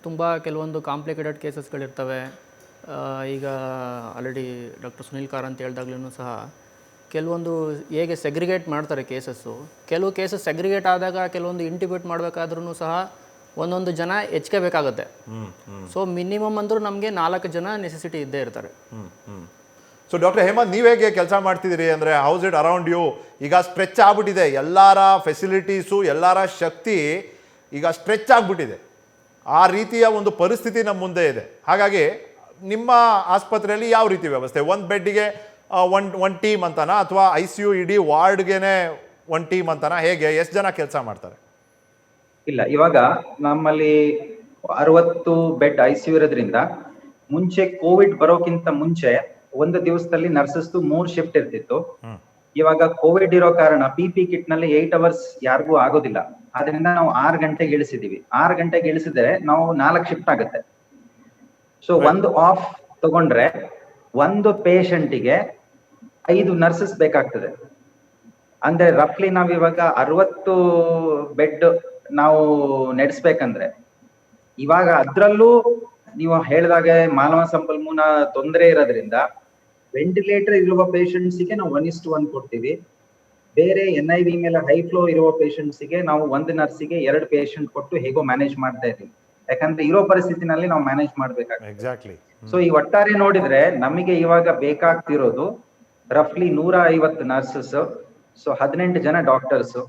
ತುಂಬ ಕೆಲವೊಂದು ಕಾಂಪ್ಲಿಕೇಟೆಡ್ ಕೇಸಸ್ಗಳಿರ್ತವೆ. ಈಗ ಆಲ್ರೆಡಿ ಡಾಕ್ಟರ್ ಸುನಿಲ್ ಕಾರಂತ್ ಹೇಳ್ದಾಗ್ಲೂ ಸಹ ಕೆಲವೊಂದು ಹೇಗೆ ಸೆಗ್ರಿಗೇಟ್ ಮಾಡ್ತಾರೆ ಕೇಸಸ್ಸು, ಕೆಲವು ಕೇಸಸ್ ಸೆಗ್ರಿಗೇಟ್ ಆದಾಗ ಕೆಲವೊಂದು ಇಂಟಿಬ್ಯೂಟ್ ಮಾಡಬೇಕಾದ್ರೂ ಸಹ ಒಂದೊಂದು ಜನ ಹೆಚ್ಚಿಗೆ ಬೇಕಾಗುತ್ತೆ. ಸೊ ಮಿನಿಮಮ್ ಅಂದರೂ ನಮಗೆ 4 ಜನ ನೆಸೆಸಿಟಿ ಇದ್ದೇ ಇರ್ತಾರೆ. ಸೊ ಡಾಕ್ಟರ್ ಹೇಮಂತ್, ನೀವು ಹೇಗೆ ಕೆಲಸ ಮಾಡ್ತಿದ್ದೀರಿ ಅಂದರೆ ಹೌಸ್ ಇಟ್ ಅರೌಂಡ್ ಯು? ಈಗ ಸ್ಟ್ರೆಚ್ ಆಗ್ಬಿಟ್ಟಿದೆ, ಎಲ್ಲರ ಫೆಸಿಲಿಟೀಸು, ಎಲ್ಲರ ಶಕ್ತಿ ಈಗ ಸ್ಟ್ರೆಚ್ ಆಗಿಬಿಟ್ಟಿದೆ. ಆ ರೀತಿಯ ಒಂದು ಪರಿಸ್ಥಿತಿ ನಮ್ಮ ಮುಂದೆ ಇದೆ. ಹಾಗಾಗಿ ನಿಮ್ಮ ಆಸ್ಪತ್ರೆಯಲ್ಲಿ ಯಾವ ರೀತಿ ವ್ಯವಸ್ಥೆ? ಒಂದು ಬೆಡ್ಡಿಗೆ ಒನ್ ಟೀಮ್ ಅಂತಾನ, ಅಥವಾ ICU ಇಡೀ ವಾರ್ಡ್ಗೆನೆ ಒಂದು ಟೀಮ್ ಅಂತಾನ? ಹೇಗೆ, ಎಷ್ಟು ಜನ ಕೆಲಸ ಮಾಡ್ತಾರೆ? ಇಲ್ಲ, ಇವಾಗ ನಮ್ಮಲ್ಲಿ 60 ಬೆಡ್ ICU ಇರೋದ್ರಿಂದ ಮುಂಚೆ ಕೋವಿಡ್ ಬರೋಕ್ಕಿಂತ ಮುಂಚೆ ಒಂದು ದಿವಸದಲ್ಲಿ ನರ್ಸಸ್ 3 ಶಿಫ್ಟ್ ಇರ್ತಿತ್ತು. ಇವಾಗ ಕೋವಿಡ್ ಇರೋ ಕಾರಣ PP ಕಿಟ್ ನಲ್ಲಿ 8 ಅವರ್ಸ್ ಯಾರಿಗೂ ಆಗೋದಿಲ್ಲ. ಆದ್ರಿಂದ ನಾವು 6 ಗಂಟೆಗೆ ಇಳಿಸಿದೀವಿ. 6 ಗಂಟೆಗೆ ಇಳಿಸಿದ್ರೆ ನಾವು 4 ಶಿಫ್ಟ್ ಆಗುತ್ತೆ. ಸೊ ಒಂದು ಆಫ್ ತಗೊಂಡ್ರೆ ಒಂದು ಪೇಷಂಟಿಗೆ 5 ನರ್ಸಸ್ ಬೇಕಾಗ್ತದೆ. ಅಂದ್ರೆ ರಫ್ಲಿ ನಾವ್ ಇವಾಗ 60 ಬೆಡ್ ನಾವು ನಡೆಸ್ಬೇಕಂದ್ರೆ, ಇವಾಗ ಅದ್ರಲ್ಲೂ ನೀವು ಹೇಳಿದಾಗೆ ಮಾನವ ಸಂಪನ್ಮೂಲ ತೊಂದರೆ ಇರೋದ್ರಿಂದ ವೆಂಟಿಲೇಟರ್ ಇರುವ ಪೇಷಂಟ್ಸ್ಗೆ ನಾವು 1:1 ಕೊಡ್ತೀವಿ. ಬೇರೆ NIV ಮೇಲೆ ಹೈ ಫ್ಲೋ ಇರುವ ಪೇಷಂಟ್ಸ್ಗೆ ನಾವು 1 ನರ್ಸಿಗೆ 2 ಪೇಷಂಟ್ ಕೊಟ್ಟು ಹೇಗೋ ಮ್ಯಾನೇಜ್ ಮಾಡ್ತಾ ಇದ್ದೀವಿ. ಯಾಕಂದ್ರೆ ಇರೋ ಪರಿಸ್ಥಿತಿನಲ್ಲಿ ನಾವು ಮ್ಯಾನೇಜ್ ಮಾಡ್ಬೇಕಾಗ್ತದೆ. ಎಕ್ಸಾಕ್ಟ್ಲಿ. ಸೊ ಈ ಒಟ್ಟಾರೆ ನೋಡಿದ್ರೆ ನಮಗೆ ಇವಾಗ ಬೇಕಾಗ್ತಿರೋದು ರಫ್ಲಿ 150 ನರ್ಸಸ್, ಸೊ 18 ಜನ ಡಾಕ್ಟರ್ಸ್,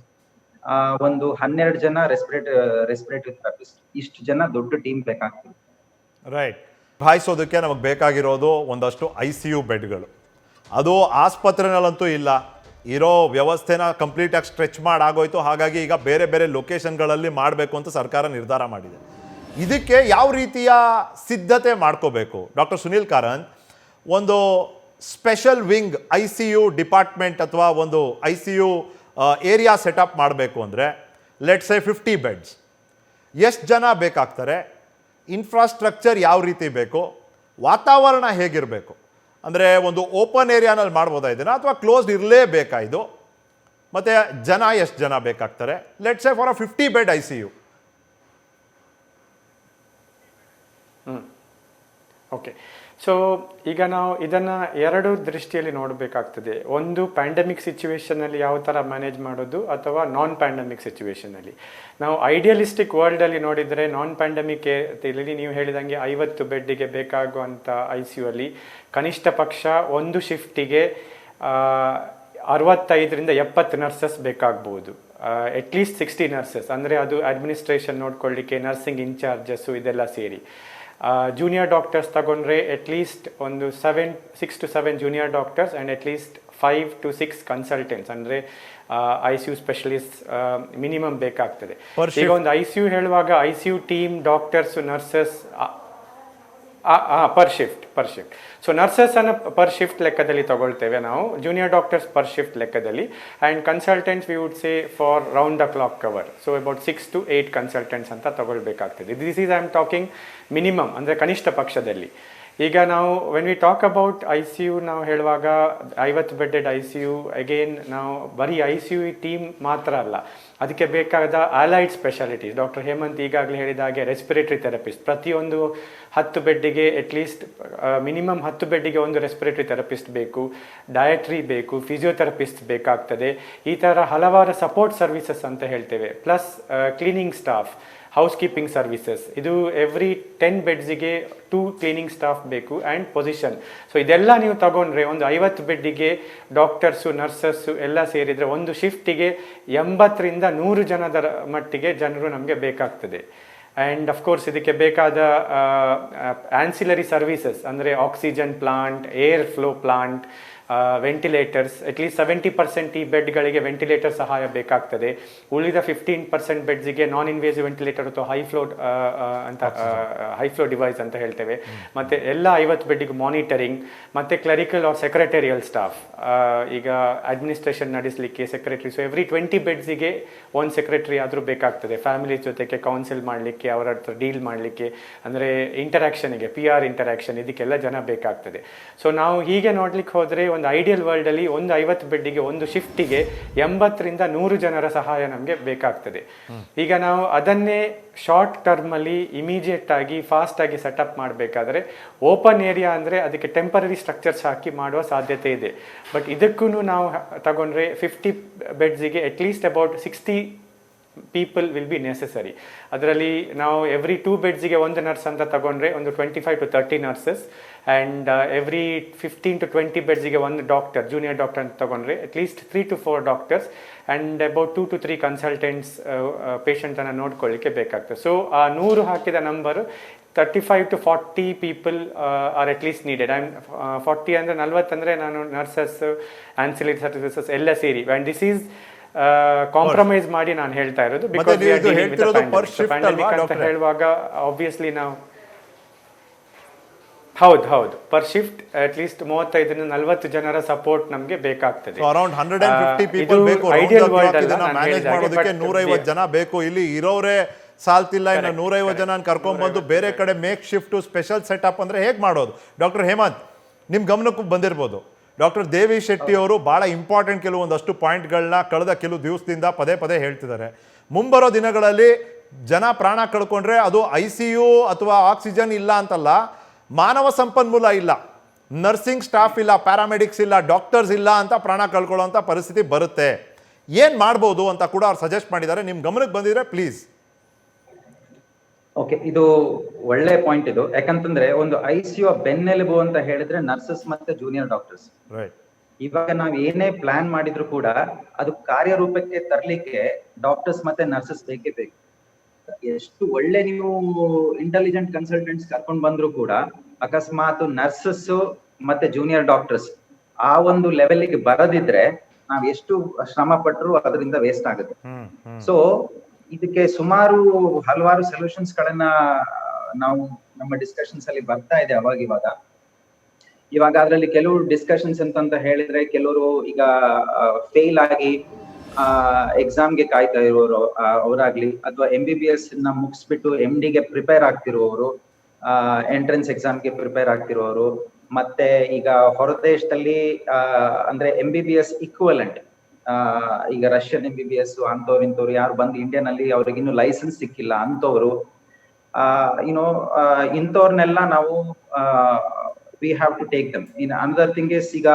ಒಂದು 12 ಜನ ರೆಸ್ಪಿರೇಟರಿ ಥೆರಪಿಸ್ಟ್. ಇಷ್ಟು ಜನ ದೊಡ್ಡ ಟೀಮ್ ಬೇಕಾಗ್ತದೆ. ರೈಟ್. ಭಾಯಿಸೋದಕ್ಕೆ ನಮಗೆ ಬೇಕಾಗಿರೋದು ಒಂದಷ್ಟು ICU ಬೆಡ್ಗಳು. ಅದು ಆಸ್ಪತ್ರೆನಲ್ಲಂತೂ ಇಲ್ಲ. ಇರೋ ವ್ಯವಸ್ಥೆನ ಕಂಪ್ಲೀಟಾಗಿ ಸ್ಟ್ರೆಚ್ ಮಾಡಾಗೋಯ್ತು. ಹಾಗಾಗಿ ಈಗ ಬೇರೆ ಬೇರೆ ಲೊಕೇಶನ್ಗಳಲ್ಲಿ ಮಾಡಬೇಕು ಅಂತ ಸರ್ಕಾರ ನಿರ್ಧಾರ ಮಾಡಿದೆ. ಇದಕ್ಕೆ ಯಾವ ರೀತಿಯ ಸಿದ್ಧತೆ ಮಾಡ್ಕೋಬೇಕು? ಡಾಕ್ಟರ್ ಸುನೀಲ್ ಕಾರಂತ್, ಒಂದು ಸ್ಪೆಷಲ್ ವಿಂಗ್ ICU ಡಿಪಾರ್ಟ್ಮೆಂಟ್ ಅಥವಾ ಒಂದು ICU ಏರಿಯಾ ಸೆಟಪ್ ಮಾಡಬೇಕು ಅಂದರೆ ಲೆಟ್ಸ್ ಸೇ 50 ಬೆಡ್ಸ್, ಎಷ್ಟು ಜನ ಬೇಕಾಗ್ತಾರೆ? ಇನ್ಫ್ರಾಸ್ಟ್ರಕ್ಚರ್ ಯಾವ ರೀತಿ ಬೇಕು? ವಾತಾವರಣ ಹೇಗಿರಬೇಕು? ಅಂದರೆ ಒಂದು ಓಪನ್ ಏರಿಯಾನಲ್ಲಿ ಮಾಡ್ಬೋದಾ ಇದನ್ನು, ಅಥವಾ ಕ್ಲೋಸ್ಡ್ ಇರಲೇಬೇಕಾ ಇದು? ಮತ್ತು ಜನ ಎಷ್ಟು ಜನ ಬೇಕಾಗ್ತಾರೆ? Let's say for a 50 bed ICU. Okay. So ಈಗ ನಾವು ಇದನ್ನು 2 ದೃಷ್ಟಿಯಲ್ಲಿ ನೋಡಬೇಕಾಗ್ತದೆ. ಒಂದು ಪ್ಯಾಂಡಮಿಕ್ ಸಿಚುವೇಶನಲ್ಲಿ ಯಾವ ಥರ ಮ್ಯಾನೇಜ್ ಮಾಡೋದು, ಅಥವಾ ನಾನ್ ಪ್ಯಾಂಡಮಿಕ್ ಸಿಚುವೇಶನಲ್ಲಿ. ನಾವು ಐಡಿಯಲಿಸ್ಟಿಕ್ ವರ್ಲ್ಡಲ್ಲಿ ನೋಡಿದರೆ ನಾನ್ ಪ್ಯಾಂಡಮಿಕ್ ಇಲ್ಲಿ ನೀವು ಹೇಳಿದಂಗೆ 50 ಬೆಡ್ಡಿಗೆ ಬೇಕಾಗುವಂಥ ICU ಅಲ್ಲಿ ಕನಿಷ್ಠ ಪಕ್ಷ ಒಂದು ಶಿಫ್ಟಿಗೆ 65ರಿಂದ 70 ನರ್ಸಸ್ ಬೇಕಾಗ್ಬೋದು. ಅಟ್ಲೀಸ್ಟ್ 60 ನರ್ಸಸ್, ಅಂದರೆ ಅದು ಅಡ್ಮಿನಿಸ್ಟ್ರೇಷನ್ ನೋಡ್ಕೊಳ್ಳಿಕ್ಕೆ, ನರ್ಸಿಂಗ್ ಇನ್ಚಾರ್ಜಸ್ಸು ಇದೆಲ್ಲ ಸೇರಿ. ಜೂನಿಯರ್ ಡಾಕ್ಟರ್ಸ್ ತಗೊಂಡ್ರೆ ಅಟ್ಲೀಸ್ಟ್ ಒಂದು 6 to 7 junior doctors and at least 5 to 6 consultants, ಅಂದರೆ ICU ಸ್ಪೆಷಲಿಸ್ಟ್ ಮಿನಿಮಮ್ ಬೇಕಾಗ್ತದೆ. ಈಗ ಒಂದು ICU ಹೇಳುವಾಗ ICU team, doctors, nurses per shift. So ನರ್ಸಸ್ಸನ್ನು ಪರ್ ಶಿಫ್ಟ್ ಲೆಕ್ಕದಲ್ಲಿ ತಗೊಳ್ತೇವೆ ನಾವು, ಜೂನಿಯರ್ ಡಾಕ್ಟರ್ಸ್ ಪರ್ ಶಿಫ್ಟ್ ಲೆಕ್ಕದಲ್ಲಿ, and consultants we would say for round the clock cover. So about 6 to 8 consultants ಅಂತ ತಗೊಳ್ಬೇಕಾಗ್ತದೆ. This is I am talking minimum, ಅಂದರೆ ಕನಿಷ್ಠ ಪಕ್ಷದಲ್ಲಿ. ಈಗ ನಾವು when we talk about ICU ನಾವು ಹೇಳುವಾಗ 50 ಬೆಡ್ಡೆಡ್ ICU, ಅಗೇನ್ ನಾವು ಬರೀ ICU ಟೀಮ್ ಮಾತ್ರ ಅಲ್ಲ, ಅದಕ್ಕೆ ಬೇಕಾದ ಅಲೈಡ್ ಸ್ಪೆಷಾಲಿಟೀಸ್. ಡಾಕ್ಟರ್ ಹೇಮಂತ್ ಈಗಾಗಲೇ ಹೇಳಿದ ಹಾಗೆ ರೆಸ್ಪಿರೇಟರಿ ಥೆರಪಿಸ್ಟ್, ಪ್ರತಿಯೊಂದು 10 ಬೆಡ್ಡಿಗೆ ಅಟ್ಲೀಸ್ಟ್ ಮಿನಿಮಮ್ 10 ಬೆಡ್ಡಿಗೆ ಒಂದು ರೆಸ್ಪಿರೇಟರಿ ಥೆರಪಿಸ್ಟ್ ಬೇಕು, ಡಯಟ್ರಿ ಬೇಕು, ಫಿಸಿಯೋಥೆರಪಿಸ್ಟ್ ಬೇಕಾಗ್ತದೆ. ಈ ಥರ ಹಲವಾರು ಸಪೋರ್ಟ್ ಸರ್ವಿಸಸ್ ಅಂತ ಹೇಳ್ತೇವೆ. Plus cleaning staff, house keeping services. ಇದು ಎವ್ರಿ 10 ಬೆಡ್ಸಿಗೆ 2 ಕ್ಲೀನಿಂಗ್ ಸ್ಟಾಫ್ ಬೇಕು ಆ್ಯಂಡ್ ಪೊಸಿಷನ್. ಸೊ ಇದೆಲ್ಲ ನೀವು ತಗೊಂಡ್ರೆ ಒಂದು 50 ಬೆಡ್ಡಿಗೆ ಡಾಕ್ಟರ್ಸು, ನರ್ಸಸ್ಸು ಎಲ್ಲ ಸೇರಿದರೆ ಒಂದು ಶಿಫ್ಟಿಗೆ 80ರಿಂದ 100 ಜನದ ಮಟ್ಟಿಗೆ ಜನರು ನಮಗೆ ಬೇಕಾಗ್ತದೆ. ಆ್ಯಂಡ್ ಅಫ್ಕೋರ್ಸ್ ಇದಕ್ಕೆ ಬೇಕಾದ ಆನ್ಸಿಲರಿ ಸರ್ವಿಸಸ್, ಅಂದರೆ oxygen plant, air flow plant, ventilators, at least 70% ಈ ಬೆಡ್ಗಳಿಗೆ ವೆಂಟಿಲೇಟರ್ ಸಹಾಯ ಬೇಕಾಗ್ತದೆ. ಉಳಿದ 15% ಬೆಡ್ಸಿಗೆ ನಾನ್ ಇನ್ವೇಸಿವ್ ವೆಂಟಿಲೇಟರ್ ಅಥವಾ ಹೈ ಫ್ಲೋ ಡಿವೈಸ್ ಅಂತ ಹೇಳ್ತೇವೆ. ಮತ್ತು ಎಲ್ಲ 50 ಬೆಡ್ಡಿಗೆ ಮಾನಿಟರಿಂಗ್, ಮತ್ತು ಕ್ಲರಿಕಲ್ ಆರ್ ಸೆಕ್ರೆಟರಿಯಲ್ ಸ್ಟಾಫ್, ಈಗ ಅಡ್ಮಿನಿಸ್ಟ್ರೇಷನ್ ನಡೆಸಲಿಕ್ಕೆ ಸೆಕ್ರೆಟರಿ. ಸೊ ಎವ್ರಿ 20 ಬೆಡ್ಸಿಗೆ ಒಂದು ಸೆಕ್ರೆಟರಿ ಆದರೂ ಬೇಕಾಗ್ತದೆ, ಫ್ಯಾಮಿಲಿ ಜೊತೆಗೆ ಕೌನ್ಸಿಲ್ ಮಾಡಲಿಕ್ಕೆ, ಅವರ ಹತ್ರ ಡೀಲ್ ಮಾಡಲಿಕ್ಕೆ, ಅಂದರೆ ಇಂಟರಾಕ್ಷನ್ಗೆ, PR ಇಂಟರಾಕ್ಷನ್, ಇದಕ್ಕೆಲ್ಲ ಜನ ಬೇಕಾಗ್ತದೆ. ಸೊ ನಾವು ಹೀಗೆ ನೋಡ್ಲಿಕ್ಕೆ ಹೋದರೆ ಒಂದು ಐಡಿಯಲ್ ವರ್ಲ್ಡಲ್ಲಿ ಒಂದು 50 ಬೆಡ್ಡಿಗೆ ಒಂದು ಶಿಫ್ಟಿಗೆ 80ರಿಂದ 100 ಜನರ ಸಹಾಯ ನಮಗೆ ಬೇಕಾಗ್ತದೆ. ಈಗ ನಾವು ಅದನ್ನೇ ಶಾರ್ಟ್ ಟರ್ಮಲ್ಲಿ ಇಮಿಡಿಯೇಟ್ ಆಗಿ ಫಾಸ್ಟ್ ಆಗಿ ಸೆಟಪ್ ಮಾಡಬೇಕಾದ್ರೆ ಓಪನ್ ಏರಿಯಾ ಅಂದರೆ ಅದಕ್ಕೆ ಟೆಂಪರರಿ ಸ್ಟ್ರಕ್ಚರ್ಸ್ ಹಾಕಿ ಮಾಡುವ ಸಾಧ್ಯತೆ ಇದೆ. ಬಟ್ ಇದಕ್ಕೂ ನಾವು ತಗೊಂಡ್ರೆ 50 ಬೆಡ್ಸಿಗೆ at least about 60 people will be necessary. ಅದರಲ್ಲಿ ನಾವು ಎವ್ರಿ 2 ಬೆಡ್ಸಿಗೆ ಒಂದು ನರ್ಸ್ ಅಂತ ತಗೊಂಡ್ರೆ ಒಂದು 25 to 30 nurses, and every 15 to 20 ಬೆಡ್ಸಿಗೆ ಒಂದು ಡಾಕ್ಟರ್, ಜೂನಿಯರ್ ಡಾಕ್ಟರ್ ಅಂತ ತಗೊಂಡ್ರೆ at least 3 to 4 doctors and about 2 to 3 consultants ಪೇಷಂಟನ್ನು ನೋಡ್ಕೊಳ್ಳಿಕ್ಕೆ ಬೇಕಾಗ್ತದೆ. ಸೊ ಆ 100 ಹಾಕಿದ number 35 to 40 people are at least needed. 40 ಅಂದರೆ 40 ಅಂದರೆ ನಾನು ನರ್ಸಸ್, ಆನ್ಸಿಲರಿ ಸರ್ವಿಸಸ್ ಎಲ್ಲ ಸೇರಿ, ಆ್ಯಂಡ್ ದಿಸ್ ಈಸ್ ಕಾಂಪ್ರಮೈಸ್ ಮಾಡಿ ನಾನು ಹೇಳ್ತಾ ಇರೋದು. ಬಿಕಾಸ್ ಅಂತ ಹೇಳುವಾಗ ಆಬ್ವಿಯಸ್ಲಿ ನಾವು ಹೌದು ಪರ್ ಶಿಫ್ಟ್ ಅಟ್ ಲೀಸ್ಟ್ 35ರಿಂದ 40 ಜನರ ಸಪೋರ್ಟ್ ನಮಗೆ ಬೇಕಾಗ್ತದೆ. ಅರೌಂಡ್ 150 ಪೀಪಲ್ ಬೇಕು. ಮ್ಯಾನೇಜ್ ಮಾಡೋದಕ್ಕೆ 150 ಜನ ಬೇಕು. ಇಲ್ಲಿ ಇರೋರೇ ಸಾಲ್ತಿಲ್ಲ, ಇನ್ನು 150 ಜನ ಕರ್ಕೊಂಡ್ಬಂದು ಬೇರೆ ಕಡೆ ಮೇಕ್ ಶಿಫ್ಟ್ ಸ್ಪೆಷಲ್ ಸೆಟಪ್ ಅಂದ್ರೆ ಹೇಗೆ ಮಾಡೋದು? ಡಾಕ್ಟರ್ ಹೇಮಂತ್, ನಿಮ್ ಗಮನಕ್ಕೂ ಬಂದಿರ್ಬೋದು, ಡಾಕ್ಟರ್ ದೇವಿ ಶೆಟ್ಟಿ ಅವರು ಬಹಳ ಇಂಪಾರ್ಟೆಂಟ್ ಕೆಲವೊಂದಷ್ಟು ಪಾಯಿಂಟ್ಗಳನ್ನ ಕಳೆದ ಕೆಲವು ದಿವಸದಿಂದ ಪದೇ ಪದೇ ಹೇಳ್ತಿದ್ದಾರೆ. ಮುಂಬರೋ ದಿನಗಳಲ್ಲಿ ಜನ ಪ್ರಾಣ ಕಳ್ಕೊಂಡ್ರೆ ಅದು ICU ಅಥವಾ ಆಕ್ಸಿಜನ್ ಇಲ್ಲ ಅಂತಲ್ಲ, ಮಾನವ ಸಂಪನ್ಮೂಲ ಇಲ್ಲ, ನರ್ಸಿಂಗ್ ಸ್ಟಾಫ್ ಇಲ್ಲ, ಪ್ಯಾರಾಮೆಡಿಕ್ಸ್ ಇಲ್ಲ, ಡಾಕ್ಟರ್ಸ್ ಇಲ್ಲ ಅಂತ ಪ್ರಾಣ ಕಳ್ಕೊಳ್ಳೋಂಥ ಪರಿಸ್ಥಿತಿ ಬರುತ್ತೆ. ಏನು ಮಾಡ್ಬೋದು ಅಂತ ಕೂಡ ಅವ್ರು ಸಜೆಸ್ಟ್ ಮಾಡಿದ್ದಾರೆ. ನಿಮ್ಮ ಗಮನಕ್ಕೆ ಬಂದಿದ್ರೆ ಪ್ಲೀಸ್. ಓಕೆ, ಇದು ಒಳ್ಳೆ ಪಾಯಿಂಟ್ ಇದು. ಯಾಕಂತಂದ್ರೆ ಒಂದು ICU ಬೆನ್ನೆಲುಬು ಅಂತ ಹೇಳಿದ್ರೆ ನರ್ಸಸ್ ಮತ್ತೆ ಜೂನಿಯರ್ ಡಾಕ್ಟರ್ಸ್. ಇವಾಗ ನಾವ್ ಏನೇ ಪ್ಲಾನ್ ಮಾಡಿದ್ರು ಕೂಡ ಅದು ಕಾರ್ಯರೂಪಕ್ಕೆ ತರ್ಲಿಕ್ಕೆ ಡಾಕ್ಟರ್ಸ್ ಮತ್ತೆ ನರ್ಸಸ್ ಬೇಕೇ ಬೇಕು. ಎಷ್ಟು ಒಳ್ಳೆ ನೀವು ಇಂಟೆಲಿಜೆಂಟ್ ಕನ್ಸಲ್ಟೆಂಟ್ಸ್ ಕರ್ಕೊಂಡ್ ಬಂದ್ರು ಕೂಡ ಅಕಸ್ಮಾತ್ ನರ್ಸಸ್ ಮತ್ತೆ ಜೂನಿಯರ್ ಡಾಕ್ಟರ್ಸ್ ಆ ಒಂದು ಲೆವೆಲ್ಗೆ ಬರದಿದ್ರೆ ನಾವ್ ಎಷ್ಟು ಶ್ರಮ ಪಟ್ರು ಅದರಿಂದ ವೇಸ್ಟ್ ಆಗುತ್ತೆ. ಸೊ ಇದಕ್ಕೆ ಹಲವಾರು ಸೊಲ್ಯೂಷನ್ಸ್ ಗಳನ್ನ ನಾವು ನಮ್ಮ ಡಿಸ್ಕಷನ್ಸ್ ಅಲ್ಲಿ ಬರ್ತಾ ಇದೆ ಇವಾಗ ಅದ್ರಲ್ಲಿ ಕೆಲವು ಡಿಸ್ಕಷನ್ಸ್ ಅಂತ ಹೇಳಿದ್ರೆ, ಕೆಲವರು ಈಗ ಫೇಲ್ ಆಗಿ ಎಕ್ಸಾಮ್ಗೆ ಕಾಯ್ತಾ ಇರೋರು ಅವರಾಗ್ಲಿ, ಅಥವಾ MBBS ನ ಮುಗಿಸ್ಬಿಟ್ಟು MD ಗೆ ಪ್ರಿಪೇರ್ ಆಗ್ತಿರುವವರು, ಎಂಟ್ರೆನ್ಸ್ ಎಕ್ಸಾಮ್ಗೆ ಪ್ರಿಪೇರ್ ಆಗ್ತಿರೋರು, ಮತ್ತೆ ಈಗ ಹೊರದೇಶದಲ್ಲಿ ಅಂದ್ರೆ MBBS ಇಕ್ವಲೆಂಟ್, ಈಗ ರಷ್ಯನ್ MBBS ಅಂತವ್ರು ಇಂಥವ್ರು ಯಾರು ಬಂದು ಇಂಡಿಯನ್ ಅಲ್ಲಿ ಅವ್ರಿಗಿನ್ನು ಲೈಸೆನ್ಸ್ ಸಿಕ್ಕಿಲ್ಲ ಅಂತವ್ರು, ಇಂಥವ್ರನ್ನೆಲ್ಲ ನಾವು we have to take them in. Another thing is, ಈಗ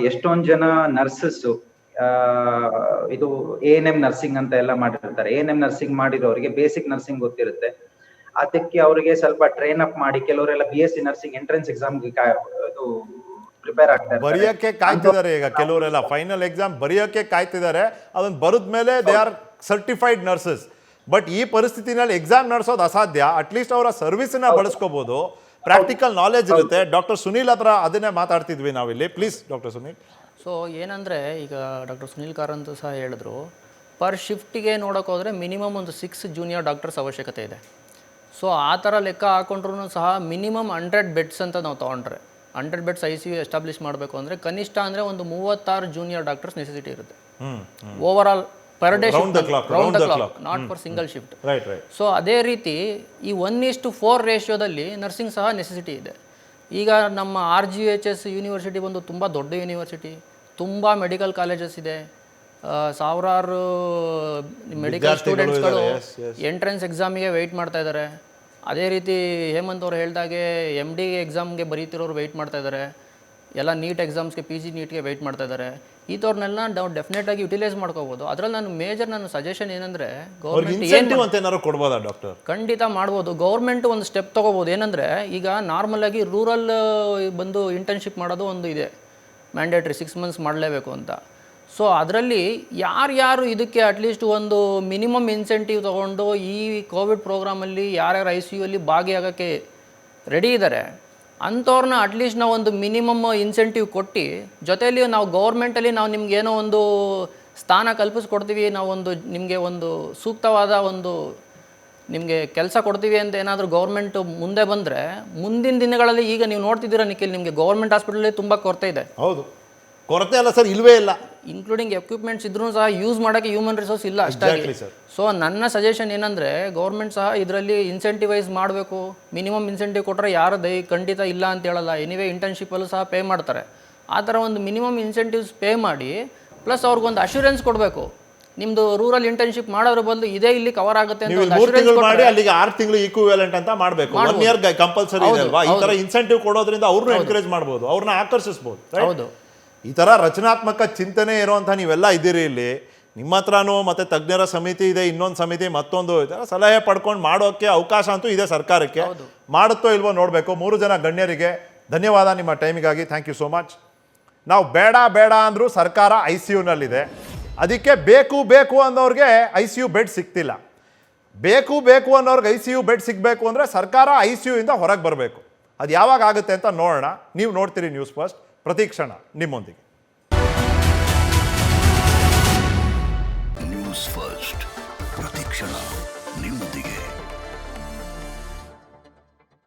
ಎಷ್ಟೊಂದ್ ಜನ ನರ್ಸಸ್ ಇದು ANM ನರ್ಸಿಂಗ್ ಅಂತ ಎಲ್ಲ ಮಾಡಿರ್ತಾರೆ. ANM ನರ್ಸಿಂಗ್ ಮಾಡಿರೋರಿಗೆ ಬೇಸಿಕ್ ನರ್ಸಿಂಗ್ ಗೊತ್ತಿರುತ್ತೆ. ಅದಕ್ಕೆ ಅವರಿಗೆ ಸ್ವಲ್ಪ ಟ್ರೈನ್ ಅಪ್ ಮಾಡಿ, ಕೆಲವರೆಲ್ಲ BSc ನರ್ಸಿಂಗ್ ಎಂಟ್ರೆನ್ಸ್ ಎಕ್ಸಾಮ್ಗೆ ಪ್ರಿಪೇರ್ ಆಗ್ತಾರೆ, ಬರೆಯಕ್ಕೆ ಕಾಯ್ತಿದ್ದಾರೆ. ಈಗ ಕೆಲವರೆಲ್ಲ ಫೈನಲ್ ಎಕ್ಸಾಮ್ ಬರೆಯೋಕೆ ಕಾಯ್ತಿದ್ದಾರೆ. ಅದನ್ನ ಬರೆದ್ಮೇಲೆ they are certified nurses. But ಈ ಪರಿಸ್ಥಿತಿನಲ್ಲಿ ಎಕ್ಸಾಮ್ ನಡೆಸೋದು ಅಸಾಧ್ಯ. ಅಟ್ಲೀಸ್ಟ್ ಅವರ ಸರ್ವಿಸನ್ನ ಬಳಸ್ಕೋಬಹುದು, ಪ್ರಾಕ್ಟಿಕಲ್ ನಾಲೆಜ್ ಇರುತ್ತೆ. ಡಾಕ್ಟರ್ ಸುನೀಲ್ ಹತ್ರ ಅದನ್ನೇ ಮಾತಾಡ್ತಿದ್ವಿ ನಾವಿಲ್ಲಿ. Please doctor Sunil. ಸೊ ಏನಂದರೆ, ಈಗ ಡಾಕ್ಟರ್ ಸುನೀಲ್ ಕಾರಂತ್ ಸಹ ಹೇಳಿದ್ರು, ಪರ್ ಶಿಫ್ಟಿಗೆ ನೋಡೋಕೆ ಹೋದರೆ ಮಿನಿಮಮ್ ಒಂದು 6 ಜೂನಿಯರ್ ಡಾಕ್ಟರ್ಸ್ ಅವಶ್ಯಕತೆ ಇದೆ. ಸೊ ಆ ಥರ ಲೆಕ್ಕ ಹಾಕೊಂಡ್ರೂ ಸಹ ಮಿನಿಮಮ್ 100 ಬೆಡ್ಸ್ ಅಂತ ನಾವು ತೊಗೊಂಡ್ರೆ, 100 ಬೆಡ್ಸ್ ICU ಎಸ್ಟಾಬ್ಲಿಷ್ ಮಾಡಬೇಕು ಅಂದರೆ ಕನಿಷ್ಠ ಅಂದರೆ ಒಂದು 36 ಜೂನಿಯರ್ ಡಾಕ್ಟರ್ಸ್ ನೆಸೆಸಿಟಿ ಇರುತ್ತೆ over all per day, round the clock, not for single shift. So ಅದೇ ರೀತಿ ಈ 1:4 ರೇಷಿಯೋದಲ್ಲಿ ನರ್ಸಿಂಗ್ ಸಹ ನೆಸೆಸಿಟಿ ಇದೆ. ಈಗ ನಮ್ಮ RGHS ಯೂನಿವರ್ಸಿಟಿ ಒಂದು ತುಂಬ ದೊಡ್ಡ ಯೂನಿವರ್ಸಿಟಿ, ತುಂಬ ಮೆಡಿಕಲ್ ಕಾಲೇಜಸ್ ಇದೆ, ಸಾವಿರಾರು ಮೆಡಿಕಲ್ ಸ್ಟೂಡೆಂಟ್ಸ್ಗಳು ಎಂಟ್ರೆನ್ಸ್ ಎಕ್ಸಾಮಿಗೆ ವೆಯ್ಟ್ ಮಾಡ್ತಾ ಇದ್ದಾರೆ. ಅದೇ ರೀತಿ ಹೇಮಂತ್ ಅವ್ರು ಹೇಳ್ದಾಗೆ MD ಎಕ್ಸಾಮ್ಗೆ ಬರೀತಿರೋರು ವೆಯ್ಟ್ ಮಾಡ್ತಾ ಇದ್ದಾರೆ, ಎಲ್ಲ ನೀಟ್ ಎಕ್ಸಾಮ್ಸ್ಗೆ PG ನೀಟ್ಗೆ ವೆಯ್ಟ್ ಮಾಡ್ತಾ ಇದ್ದಾರೆ. ಈ ಥರನೆಲ್ಲ ನಾವು ಡೆಫಿನೆಟ್ ಆಗಿ ಯುಟಿಲೈಸ್ ಮಾಡ್ಕೋಬೋದು. ಅದರಲ್ಲಿ ನನ್ನ ಸಜೆಷನ್ ಏನಂದರೆ, ಗೌರ್ಮೆಂಟ್ ಕೊಡ್ಬೋದಾ ಡಾಕ್ಟರ್? ಖಂಡಿತ ಮಾಡ್ಬೋದು. ಗೌರ್ಮೆಂಟ್ ಒಂದು ಸ್ಟೆಪ್ ತೊಗೋಬೋದು. ಏನಂದರೆ, ಈಗ ನಾರ್ಮಲ್ ಆಗಿ ರೂರಲ್ ಬಂದು ಇಂಟರ್ನ್ಶಿಪ್ ಮಾಡೋದು ಒಂದು ಇದೆ, ಮ್ಯಾಂಡೇಟ್ರಿ 6 months ಮಾಡಲೇಬೇಕು ಅಂತ. ಸೊ ಅದರಲ್ಲಿ ಯಾರ್ಯಾರು ಇದಕ್ಕೆ ಅಟ್ಲೀಸ್ಟ್ ಒಂದು ಮಿನಿಮಮ್ ಇನ್ಸೆಂಟಿವ್ ತೊಗೊಂಡು ಈ ಕೋವಿಡ್ ಪ್ರೋಗ್ರಾಮಲ್ಲಿ ಯಾರ್ಯಾರು ICU ಅಲ್ಲಿ ಭಾಗಿಯಾಗೋಕ್ಕೆ ರೆಡಿ ಇದ್ದಾರೆ ಅಂಥವ್ರನ್ನ ಅಟ್ಲೀಸ್ಟ್ ನಾವು ಒಂದು ಮಿನಿಮಮ್ ಇನ್ಸೆಂಟಿವ್ ಕೊಟ್ಟು, ಜೊತೆಯಲ್ಲಿ ನಾವು ಗೌರ್ಮೆಂಟಲ್ಲಿ ನಾವು ನಿಮ್ಗೆ ಏನೋ ಒಂದು ಸ್ಥಾನ ಕಲ್ಪಿಸ್ಕೊಡ್ತೀವಿ, ನಿಮಗೆ ಒಂದು ಸೂಕ್ತವಾದ ನಿಮಗೆ ಕೆಲಸ ಕೊಡ್ತೀವಿ ಅಂತ ಏನಾದರೂ ಗೌರ್ಮೆಂಟ್ ಮುಂದೆ ಬಂದರೆ, ಮುಂದಿನ ದಿನಗಳಲ್ಲಿ ಈಗ ನೀವು ನೋಡ್ತಿದ್ದೀರಾ ನಿಖಿಲ್, ನಿಮಗೆ ಗೌರ್ಮೆಂಟ್ ಹಾಸ್ಪಿಟಲಲ್ಲಿ ತುಂಬ ಕೊರತೆ ಇದೆ. ಹೌದು, ಕೊರತೆ ಅಲ್ಲ ಸರ್, ಇಲ್ವೇ ಇಲ್ಲ. ಇನ್ಕ್ಲೂಡಿಂಗ್ ಎಕ್ವಿಪ್ಮೆಂಟ್ಸ್ ಇದ್ರೂ ಸಹ ಯೂಸ್ ಮಾಡೋಕ್ಕೆ ಹ್ಯೂಮನ್ ರಿಸೋರ್ಸ್ ಇಲ್ಲ ಅಷ್ಟಾಗಿ. ಸೊ ನನ್ನ ಸಜೆಷನ್ ಏನಂದರೆ, ಗೌರ್ಮೆಂಟ್ ಸಹ ಇದರಲ್ಲಿ ಇನ್ಸೆಂಟಿವೈಸ್ ಮಾಡಬೇಕು. ಮಿನಿಮಮ್ ಇನ್ಸೆಂಟಿವ್ ಕೊಟ್ಟರೆ ಯಾರು ಖಂಡಿತ ಇಲ್ಲ ಅಂತ ಹೇಳಲ್ಲ. ಎನಿವೇ ಇಂಟರ್ನ್ಶಿಪ್ಪಲ್ಲೂ ಸಹ ಪೇ ಮಾಡ್ತಾರೆ. ಆ ಥರ ಒಂದು ಮಿನಿಮಮ್ ಇನ್ಸೆಂಟಿವ್ಸ್ ಪೇ ಮಾಡಿ ಪ್ಲಸ್ ಅವ್ರಿಗೊಂದು ಅಶ್ಯೂರೆನ್ಸ್ ಕೊಡಬೇಕು. ನಿಮ್ಮದು ರೂರಲ್ ಇಂಟರ್ನ್ಶಿಪ್ ಮಾಡೋದ್ರ ಬದಲು ಇದೇ ಇಲ್ಲಿ ಕವರ್ ಆಗುತ್ತೆ ಅಂತ ನೀವು ಒಂದು 3 ತಿಂಗಳು assurance ಮಾಡಿ ಕೊಟ್ರೆ- ಅಲ್ಲಿಗೆ 6 ತಿಂಗಳು ಈಕ್ವಿವೆಲೆಂಟ್ ಅಂತ ಮಾಡಬೇಕು. 1 ಇಯರ್ ಕಂಪಲ್ಸರಿ ಇದೆ ಅಲ್ವಾ? ಈ ತರ ಇನ್ಸೆಂಟಿವ್ ಕೊಡೋದ್ರಿಂದ ಅವ್ರನ್ನ ಎನ್ಕರೇಜ್ ಮಾಡ್ಬೋದು, ಅವ್ರನ್ನ ಆಕರ್ಷಿಸಬಹುದು. ಹೌದು. ಈ ತರ ರಚನಾತ್ಮಕ ಚಿಂತನೆ ಇರುವಂತ ನೀವೆಲ್ಲ ಇದ್ದೀರಿ ಇಲ್ಲಿ. ನಿಮ್ಮ ಹತ್ರನೂ ಮತ್ತೆ ತಜ್ಞರ ಸಮಿತಿ ಇದೆ, ಇನ್ನೊಂದು ಸಮಿತಿ, ಮತ್ತೊಂದು ಇದೆ. ಸಲಹೆ ಪಡ್ಕೊಂಡು ಮಾಡೋಕ್ಕೆ ಅವಕಾಶ ಅಂತೂ ಇದೆ ಸರ್ಕಾರಕ್ಕೆ. ಮಾಡುತ್ತೋ ಇಲ್ವೋ ನೋಡಬೇಕು. 3 ಜನ ಗಣ್ಯರಿಗೆ ಧನ್ಯವಾದ ನಿಮ್ಮ ಟೈಮಿಗಾಗಿ. Thank you so much. ನಾವು ಬೇಡ ಬೇಡ ಅಂದರೂ ಸರ್ಕಾರ ICUನಲ್ಲಿದೆ. ಅದಕ್ಕೆ ಬೇಕು ಬೇಕು ಅನ್ನೋರಿಗೆ ICU ಬೆಡ್ ಸಿಗ್ತಿಲ್ಲ. ಬೇಕು ಬೇಕು ಅನ್ನೋರ್ಗೆ ICU ಬೆಡ್ ಸಿಗಬೇಕು ಅಂದರೆ ಸರ್ಕಾರ ICUಯಿಂದ ಹೊರಗೆ ಬರಬೇಕು. ಅದು ಯಾವಾಗ ಆಗುತ್ತೆ ಅಂತ ನೋಡೋಣ. ನೀವು ನೋಡ್ತೀರಿ ನ್ಯೂಸ್ ಫಸ್ಟ್, ಪ್ರತಿಕ್ಷಣ ನಿಮ್ಮೊಂದಿಗೆ. ನ್ಯೂಸ್ ಫಸ್ಟ್ ಪ್ರತಿಕ್ಷಣ ನಿಮ್ಮೊಂದಿಗೆ.